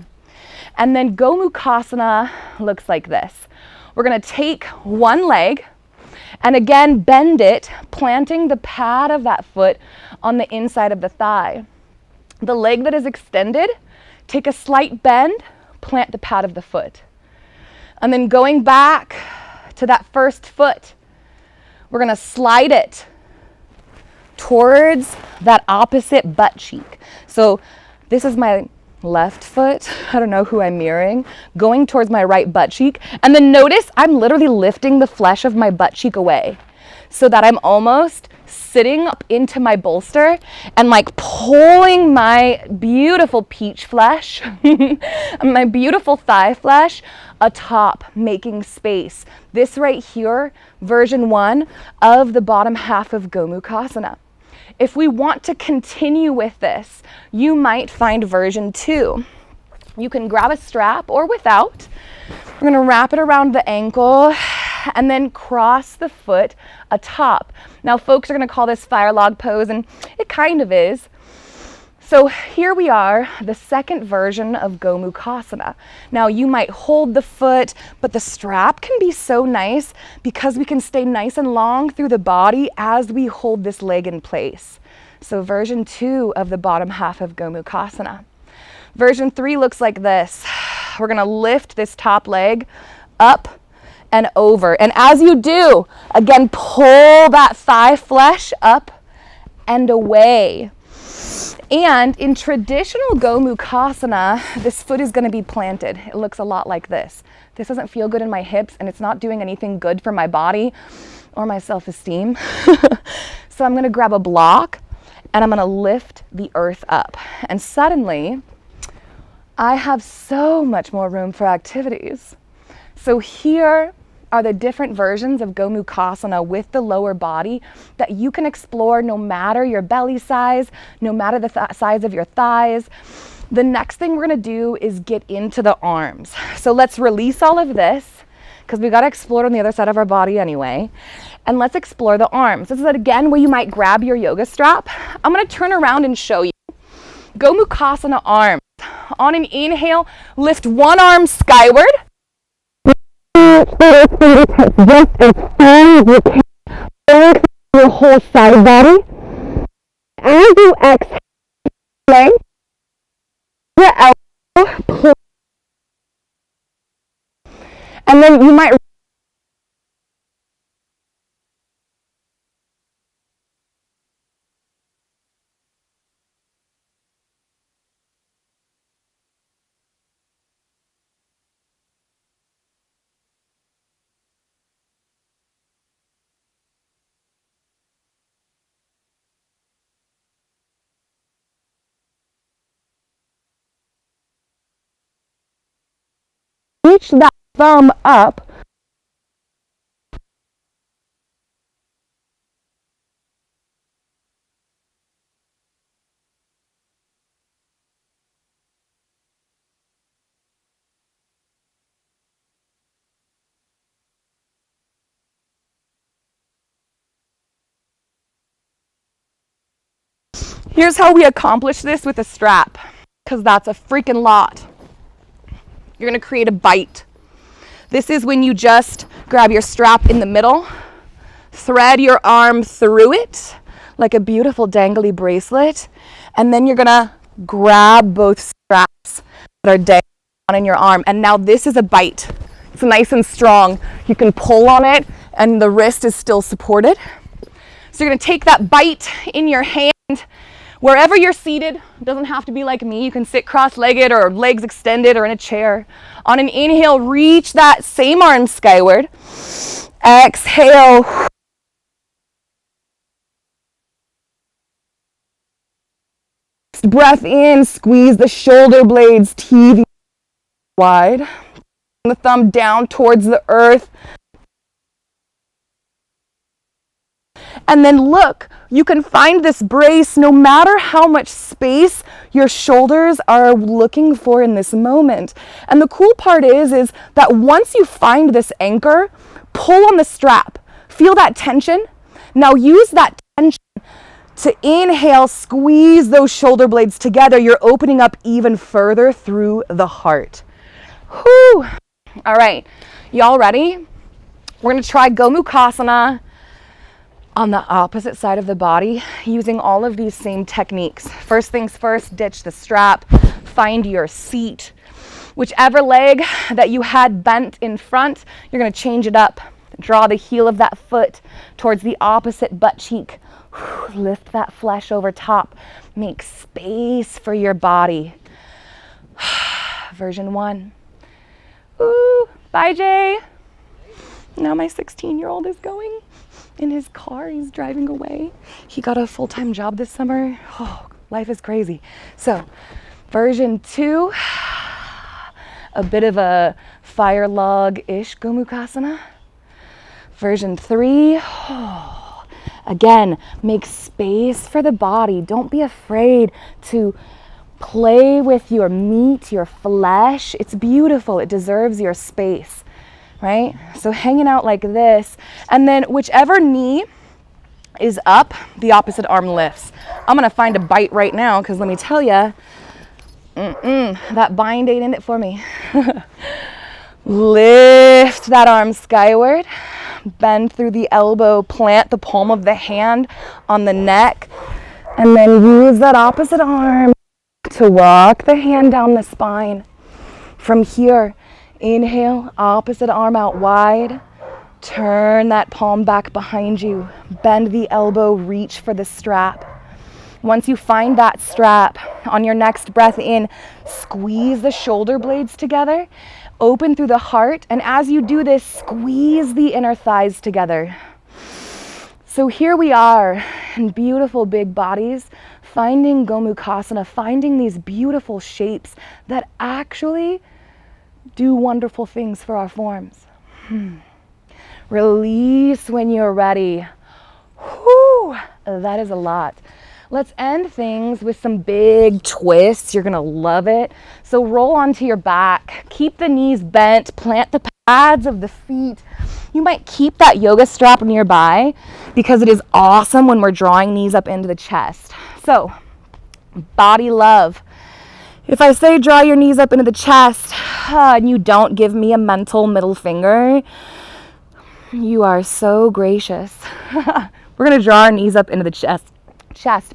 And then Gomukhasana looks like this. We're going to take one leg and again bend it, planting the pad of that foot on the inside of the thigh. The leg that is extended, take a slight bend, plant the pad of the foot. And then going back to that first foot, we're going to slide it towards that opposite butt cheek. So this is my left foot, I don't know who I'm mirroring, going towards my right butt cheek. And then notice I'm literally lifting the flesh of my butt cheek away so that I'm almost sitting up into my bolster and like pulling my beautiful peach flesh, my beautiful thigh flesh atop, making space. This right here, version 1 of the bottom half of Gomukhasana. If we want to continue with this, you might find version 2. You can grab a strap or without. We're going to wrap it around the ankle and then cross the foot atop. Now folks are going to call this fire log pose, and it kind of is. So here we are, the second version of Gomukhasana. Now you might hold the foot, but the strap can be so nice because we can stay nice and long through the body as we hold this leg in place. So version 2 of the bottom half of Gomukhasana. Version 3 looks like this. We're gonna lift this top leg up and over. And as you do, again, pull that thigh flesh up and away. And in traditional Gomukhasana, this foot is going to be planted. It looks a lot like this. This doesn't feel good in my hips, and it's not doing anything good for my body or my self-esteem. So I'm going to grab a block and I'm going to lift the earth up. And suddenly, I have so much more room for activities. So here are the different versions of Gomukhasana with the lower body that you can explore no matter your belly size, no matter the size of your thighs. The next thing we're going to do is get into the arms. So let's release all of this because we got to explore on the other side of our body anyway. And let's explore the arms. This is again where you might grab your yoga strap. I'm going to turn around and show you. Gomukhasana arms. On an inhale, lift one arm skyward. Just as far as you can. Lengthen your whole side body. As you exhale, lengthen your elbow, pull. And then you might reach that thumb up. Here's how we accomplish this with a strap, because that's a freaking lot. You're going to create a bite. This is when you just grab your strap in the middle, thread your arm through it like a beautiful dangly bracelet, and then you're going to grab both straps that are dangling in your arm. And now this is a bite. It's nice and strong. You can pull on it and the wrist is still supported. So you're going to take that bite in your hand. Wherever you're seated, it doesn't have to be like me. You can sit cross-legged or legs extended or in a chair. On an inhale, reach that same arm skyward. Exhale. Breath in, squeeze the shoulder blades, TV wide. The thumb down towards the earth. And then look, you can find this brace no matter how much space your shoulders are looking for in this moment. And the cool part is that once you find this anchor, pull on the strap. Feel that tension. Now use that tension to inhale, squeeze those shoulder blades together. You're opening up even further through the heart. Whew. All right, y'all ready? We're gonna try Gomukhasana on the opposite side of the body using all of these same techniques. First things first, ditch the strap, find your seat. Whichever leg that you had bent in front, you're gonna change it up. Draw the heel of that foot towards the opposite butt cheek. Lift that flesh over top. Make space for your body. Version 1. Ooh, bye Jay. Now my 16-year-old is going in his car. He's driving away. He got a full-time job this summer. Oh, life is crazy. So, version 2, a bit of a fire log-ish Gomukhasana. Version 3, again, make space for the body. Don't be afraid to play with your meat, your flesh. It's beautiful. It deserves your space. Right? So hanging out like this, and then whichever knee is up, the opposite arm lifts. I'm gonna find a bite right now, because let me tell you, that bind ain't in it for me. Lift that arm skyward, bend through the elbow, plant the palm of the hand on the neck, and then use that opposite arm to walk the hand down the spine. From here, inhale, opposite arm out wide. Turn that palm back behind you. Bend the elbow, reach for the strap. Once you find that strap, on your next breath in, squeeze the shoulder blades together, open through the heart, and as you do this, squeeze the inner thighs together. So here we are in beautiful big bodies, finding Gomukhasana, finding these beautiful shapes that actually do wonderful things for our forms. Release when you're ready. Whew, that is a lot. Let's end things with some big twists. You're gonna love it. So roll onto your back, keep the knees bent, plant the pads of the feet. You might keep that yoga strap nearby because it is awesome when we're drawing knees up into the chest. So, body love. If I say draw your knees up into the chest and you don't give me a mental middle finger, you are so gracious. We're gonna draw our knees up into the chest.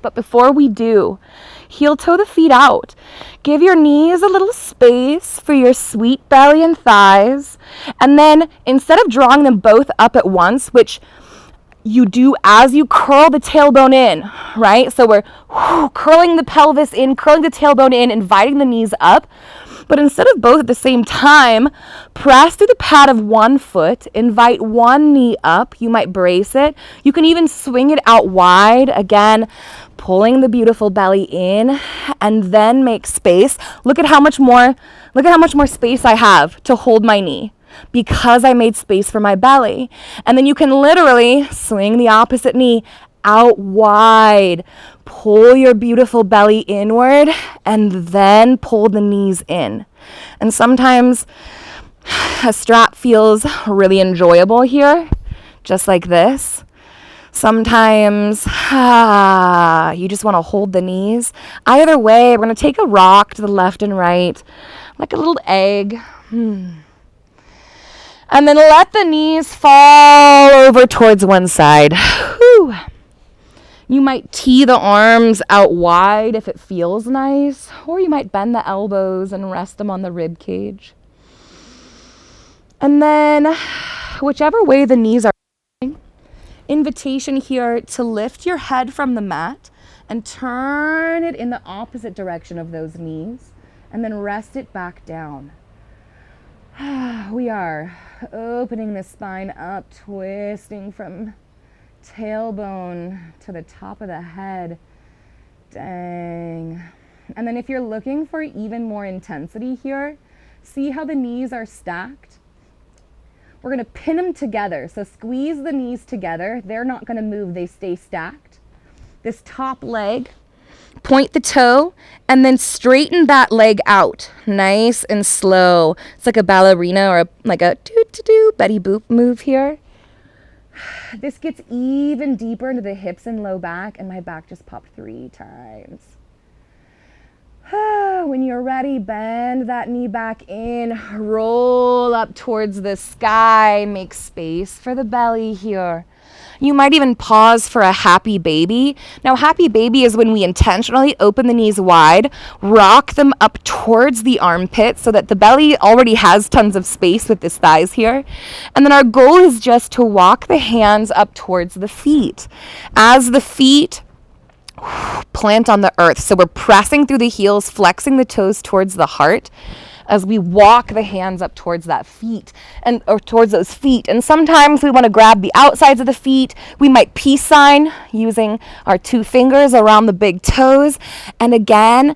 But before we do, heel toe the feet out. Give your knees a little space for your sweet belly and thighs. And then instead of drawing them both up at once, which you do as you curl the tailbone in, right? So we're curling the pelvis in, curling the tailbone in, inviting the knees up. But instead of both at the same time, press through the pad of one foot, invite one knee up. You might brace it. You can even swing it out wide. Again, pulling the beautiful belly in, and then make space. Look at how much more space I have to hold my knee because I made space for my belly. And then you can literally swing the opposite knee out wide. Pull your beautiful belly inward and then pull the knees in. And sometimes a strap feels really enjoyable here, just like this. Sometimes you just want to hold the knees. Either way, we're going to take a rock to the left and right, like a little egg. And then let the knees fall over towards one side. Whew. You might tee the arms out wide if it feels nice, or you might bend the elbows and rest them on the rib cage. And then, whichever way the knees are going, invitation here to lift your head from the mat and turn it in the opposite direction of those knees, and then rest it back down. We are opening the spine up, twisting from tailbone to the top of the head. Dang. And then if you're looking for even more intensity here, see how the knees are stacked? We're going to pin them together. So squeeze the knees together. They're not going to move. They stay stacked. This top leg, point the toe, and then straighten that leg out. Nice and slow. It's like a ballerina or like a do-do-do Betty Boop move here. This gets even deeper into the hips and low back, and my back just popped 3 times. When you're ready, bend that knee back in, roll up towards the sky, make space for the belly here. You might even pause for a happy baby. Now, happy baby is when we intentionally open the knees wide, rock them up towards the armpit so that the belly already has tons of space with the thighs here. And then our goal is just to walk the hands up towards the feet. As the feet plant on the earth. So we're pressing through the heels, flexing the toes towards the heart as we walk the hands up towards that feet or towards those feet. And sometimes we want to grab the outsides of the feet. We might peace sign using our 2 fingers around the big toes. And again,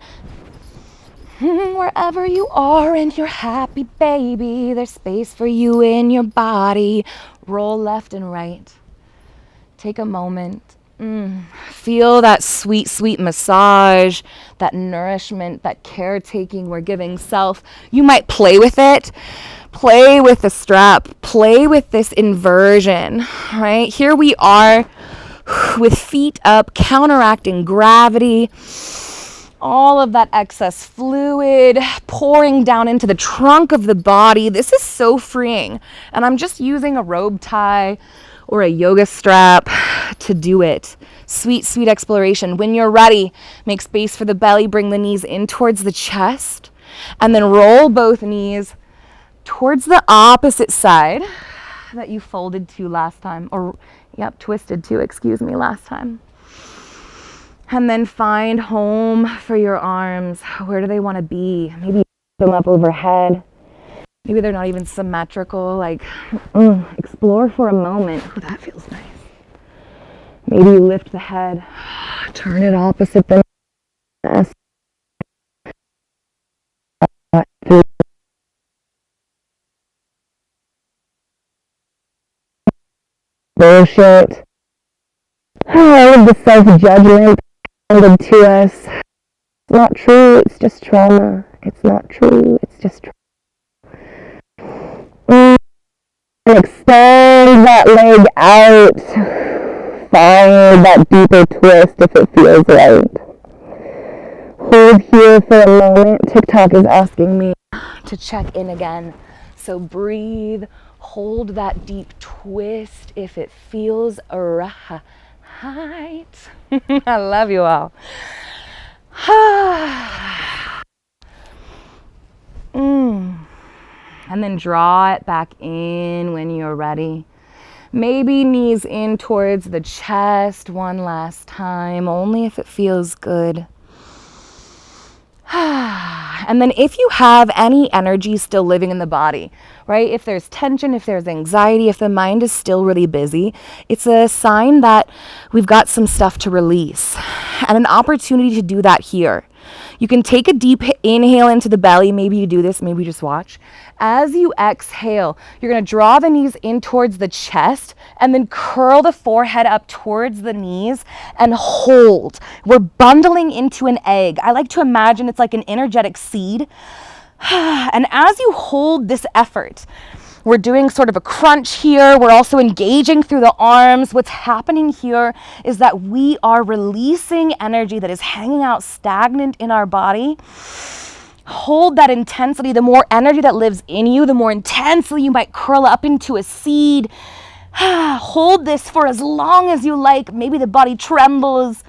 wherever you are and you're happy, baby, there's space for you in your body. Roll left and right. Take a moment. Feel that sweet, sweet massage, that nourishment, that caretaking we're giving self. You might play with it. Play with the strap. Play with this inversion, right? Here we are with feet up, counteracting gravity. All of that excess fluid pouring down into the trunk of the body. This is so freeing. And I'm just using a robe tie or a yoga strap to do it. Sweet, sweet exploration. When you're ready, make space for the belly, bring the knees in towards the chest, and then roll both knees towards the opposite side that you folded to last time, or twisted to, last time. And then find home for your arms. Where do they want to be? Maybe them up overhead. Maybe they're not even symmetrical. Like, explore for a moment. Oh, that feels nice. Maybe you lift the head. Turn it opposite the chest. Bullshit. All of the self-judgment handed to us. It's not true, it's just trauma. It's not true, it's just trauma. And extend that leg out. Find that deeper twist if it feels right. Hold here for a moment. TikTok is asking me to check in again. So breathe. Hold that deep twist if it feels right. I love you all. And then draw it back in when you're ready. Maybe knees in towards the chest one last time, only if it feels good. And then if you have any energy still living in the body, right? If there's tension, if there's anxiety, if the mind is still really busy, it's a sign that we've got some stuff to release and an opportunity to do that here. You can take a deep inhale into the belly. Maybe you do this, maybe just watch. As you exhale, you're going to draw the knees in towards the chest and then curl the forehead up towards the knees and hold. We're bundling into an egg. I like to imagine it's like an energetic seed. And as you hold this effort, we're doing sort of a crunch here. We're also engaging through the arms. What's happening here is that we are releasing energy that is hanging out stagnant in our body. Hold that intensity. The more energy that lives in you, the more intensely you might curl up into a seed. Hold this for as long as you like. Maybe the body trembles.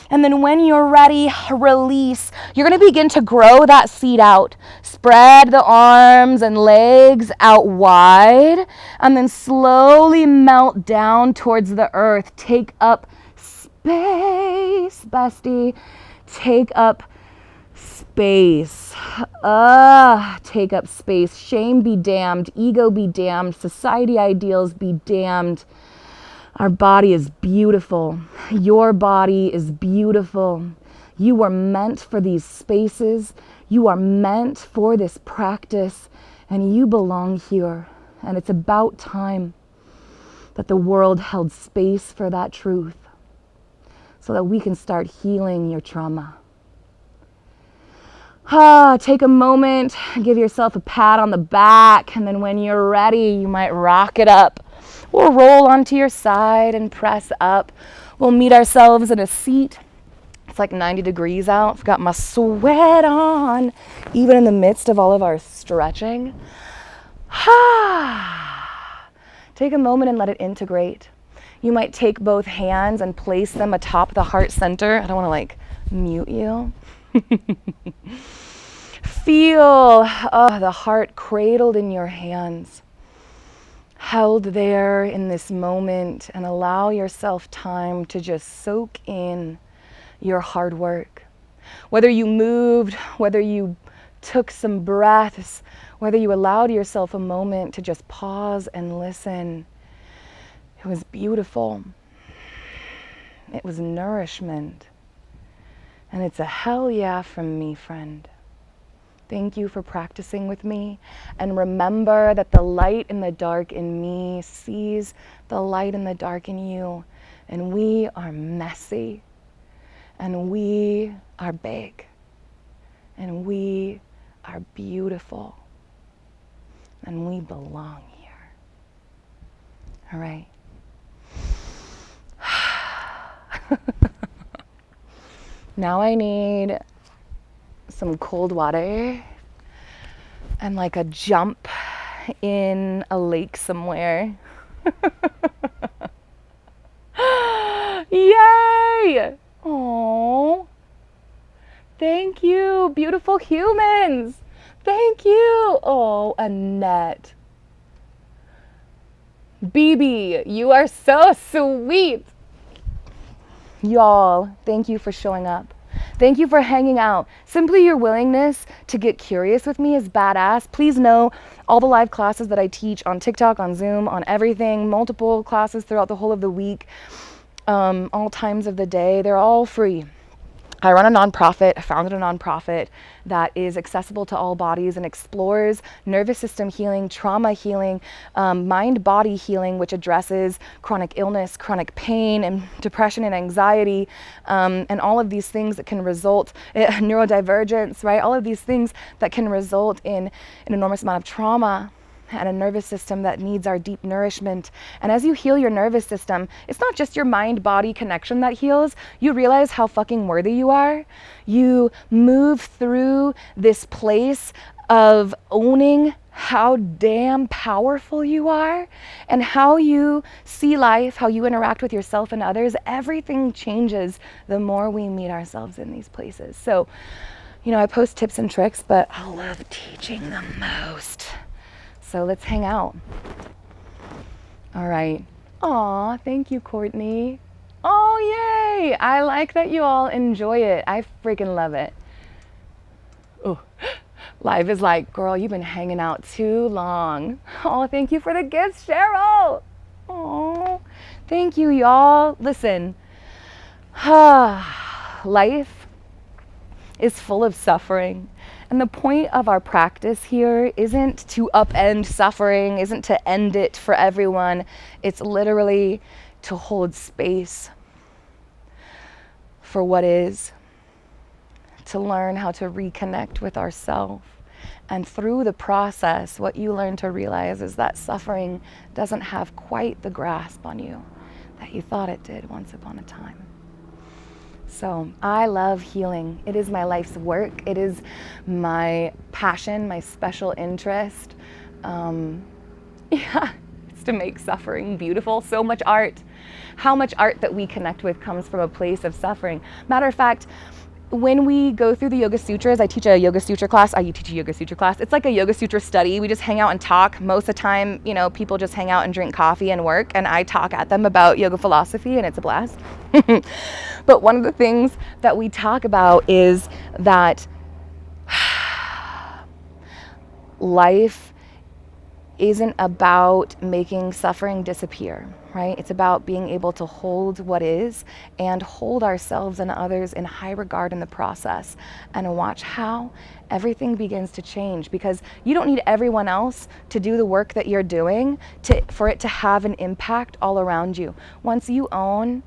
And then when you're ready, release. You're going to begin to grow that seed out. Spread the arms and legs out wide. And then slowly melt down towards the earth. Take up space, bestie. Take up space. Take up space. Shame be damned. Ego be damned. Society ideals be damned. Our body is beautiful. Your body is beautiful. You are meant for these spaces. You are meant for this practice, and you belong here. And it's about time that the world held space for that truth so that we can start healing your trauma. Take a moment, give yourself a pat on the back, and then when you're ready, you might rock it up. We'll roll onto your side and press up. We'll meet ourselves in a seat. It's like 90 degrees out. I've got my sweat on, even in the midst of all of our stretching. Take a moment and let it integrate. You might take both hands and place them atop the heart center. I don't want to mute you. Feel the heart cradled in your hands, held there in this moment, and allow yourself time to just soak in your hard work. Whether you moved, whether you took some breaths, whether you allowed yourself a moment to just pause and listen, it was beautiful. It was nourishment. And it's a hell yeah from me, friend. Thank you for practicing with me. And remember that the light in the dark in me sees the light in the dark in you. And we are messy. And we are big. And we are beautiful. And we belong here. All right. Now I need some cold water and like a jump in a lake somewhere. Yay! Oh, thank you, beautiful humans. Thank you. Oh, Annette. BB, you are so sweet. Y'all, thank you for showing up. Thank you for hanging out. Simply your willingness to get curious with me is badass. Please know all the live classes that I teach on TikTok, on Zoom, on everything, multiple classes throughout the whole of the week, all times of the day, they're all free. I run a nonprofit, I founded a nonprofit that is accessible to all bodies and explores nervous system healing, trauma healing, mind-body healing, which addresses chronic illness, chronic pain, and depression and anxiety, and all of these things that can result in neurodivergence, right? All of these things that can result in an enormous amount of trauma and a nervous system that needs our deep nourishment. And as you heal your nervous system, it's not just your mind-body connection that heals. You realize how fucking worthy you are. You move through this place of owning how damn powerful you are and how you see life, how you interact with yourself and others. Everything changes the more we meet ourselves in these places. So, you know, I post tips and tricks, but I love teaching the most. So let's hang out. All right. Aw, thank you, Courtney. Oh, yay. I like that you all enjoy it. I freaking love it. Oh, Live is like, girl, you've been hanging out too long. Oh, thank you for the gifts, Cheryl. Oh, thank you, y'all. Listen, life is full of suffering. And the point of our practice here isn't to upend suffering, isn't to end it for everyone. It's literally to hold space for what is, to learn how to reconnect with ourselves. And through the process, what you learn to realize is that suffering doesn't have quite the grasp on you that you thought it did once upon a time. So I love healing. It is my life's work. It is my passion, my special interest. It's to make suffering beautiful. So much art. How much art that we connect with comes from a place of suffering. Matter of fact, when we go through the Yoga Sutras, I teach a Yoga Sutra class. I teach a Yoga Sutra class. It's like a Yoga Sutra study. We just hang out and talk. Most of the time, you know, people just hang out and drink coffee and work, and I talk at them about yoga philosophy, and it's a blast. But one of the things that we talk about is that life isn't about making suffering disappear, right? It's about being able to hold what is and hold ourselves and others in high regard in the process and watch how everything begins to change, because you don't need everyone else to do the work that you're doing for it to have an impact all around you. Once you own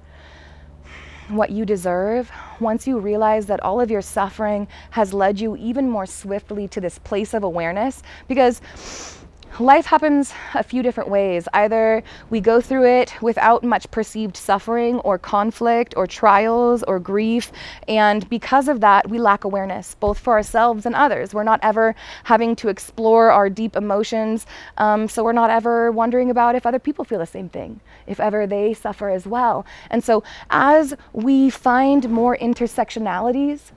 what you deserve, once you realize that all of your suffering has led you even more swiftly to this place of awareness, because life happens a few different ways. Either we go through it without much perceived suffering or conflict or trials or grief, and because of that, we lack awareness, both for ourselves and others. We're not ever having to explore our deep emotions, so we're not ever wondering about if other people feel the same thing, if ever they suffer as well. And so as we find more intersectionalities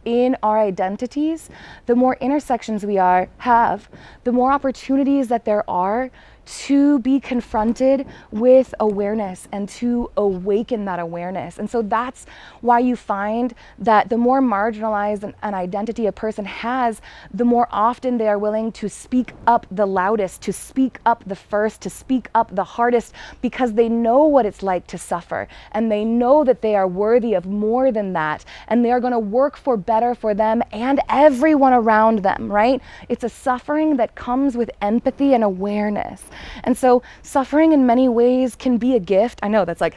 in our identities, the more intersections we have, the more opportunities that there are to be confronted with awareness and to awaken that awareness. And so that's why you find that the more marginalized an identity a person has, the more often they are willing to speak up the loudest, to speak up the first, to speak up the hardest, because they know what it's like to suffer, and they know that they are worthy of more than that, and they are going to work for better for them and everyone around them, right? It's a suffering that comes with empathy and awareness. And so suffering in many ways can be a gift. I know that's like,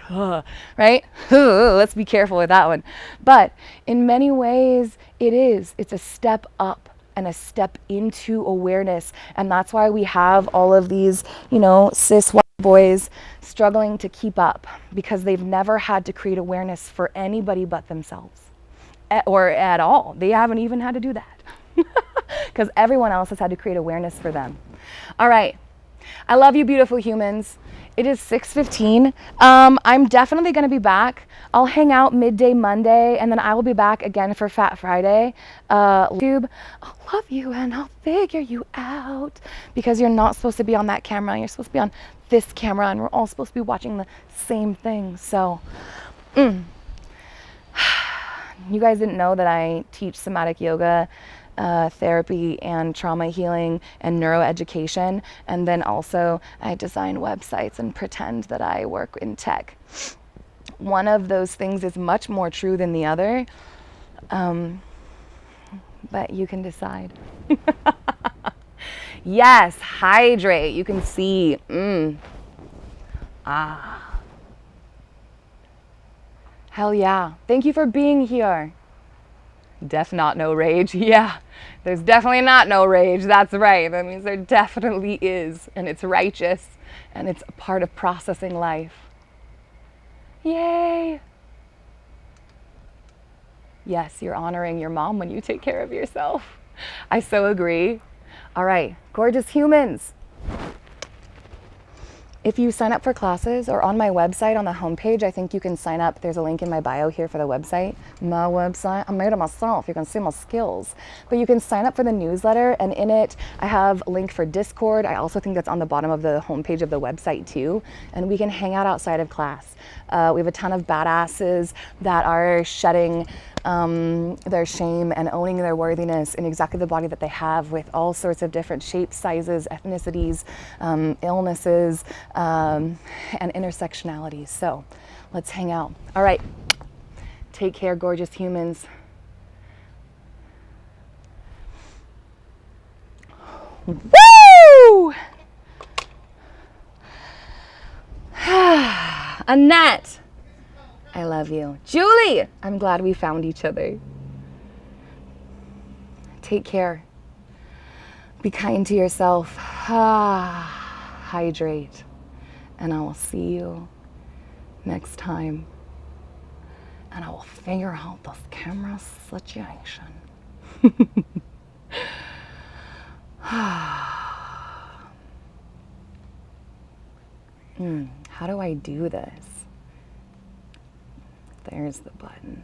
right? Let's be careful with that one. But in many ways it's a step up and a step into awareness. And that's why we have all of these, you know, cis white boys struggling to keep up, because they've never had to create awareness for anybody but themselves, or at all. They haven't even had to do that because everyone else has had to create awareness for them. All right. I love you, beautiful humans. It is 6:15. I'm definitely going to be back. I'll hang out midday Monday, and then I will be back again for Fat Friday. YouTube, I'll love you and I'll figure you out, because you're not supposed to be on that camera. You're supposed to be on this camera, and we're all supposed to be watching the same thing. So, You guys didn't know that I teach somatic yoga, therapy, and trauma healing and neuroeducation. And then also I design websites and pretend that I work in tech. One of those things is much more true than the other, but you can decide. Yes, hydrate. You can see. Hell yeah. Thank you for being here. Def not no rage. Yeah, there's definitely not no rage. That's right. That means there definitely is. And it's righteous. And it's a part of processing life. Yay. Yes, you're honoring your mom when you take care of yourself. I so agree. All right, gorgeous humans. If you sign up for classes or on my website on the homepage, I think you can sign up. There's a link in my bio here for the website. My website, I made it myself. You can see my skills. But you can sign up for the newsletter, and in it, I have a link for Discord. I also think that's on the bottom of the homepage of the website too. And we can hang out outside of class. We have a ton of badasses that are shedding their shame and owning their worthiness in exactly the body that they have, with all sorts of different shapes, sizes, ethnicities, illnesses, and intersectionalities. So let's hang out. All right. Take care, gorgeous humans. Woo! Annette, I love you. Julie, I'm glad we found each other. Take care. Be kind to yourself. Hydrate. And I will see you next time. And I will figure out this camera situation. How do I do this? There's the button.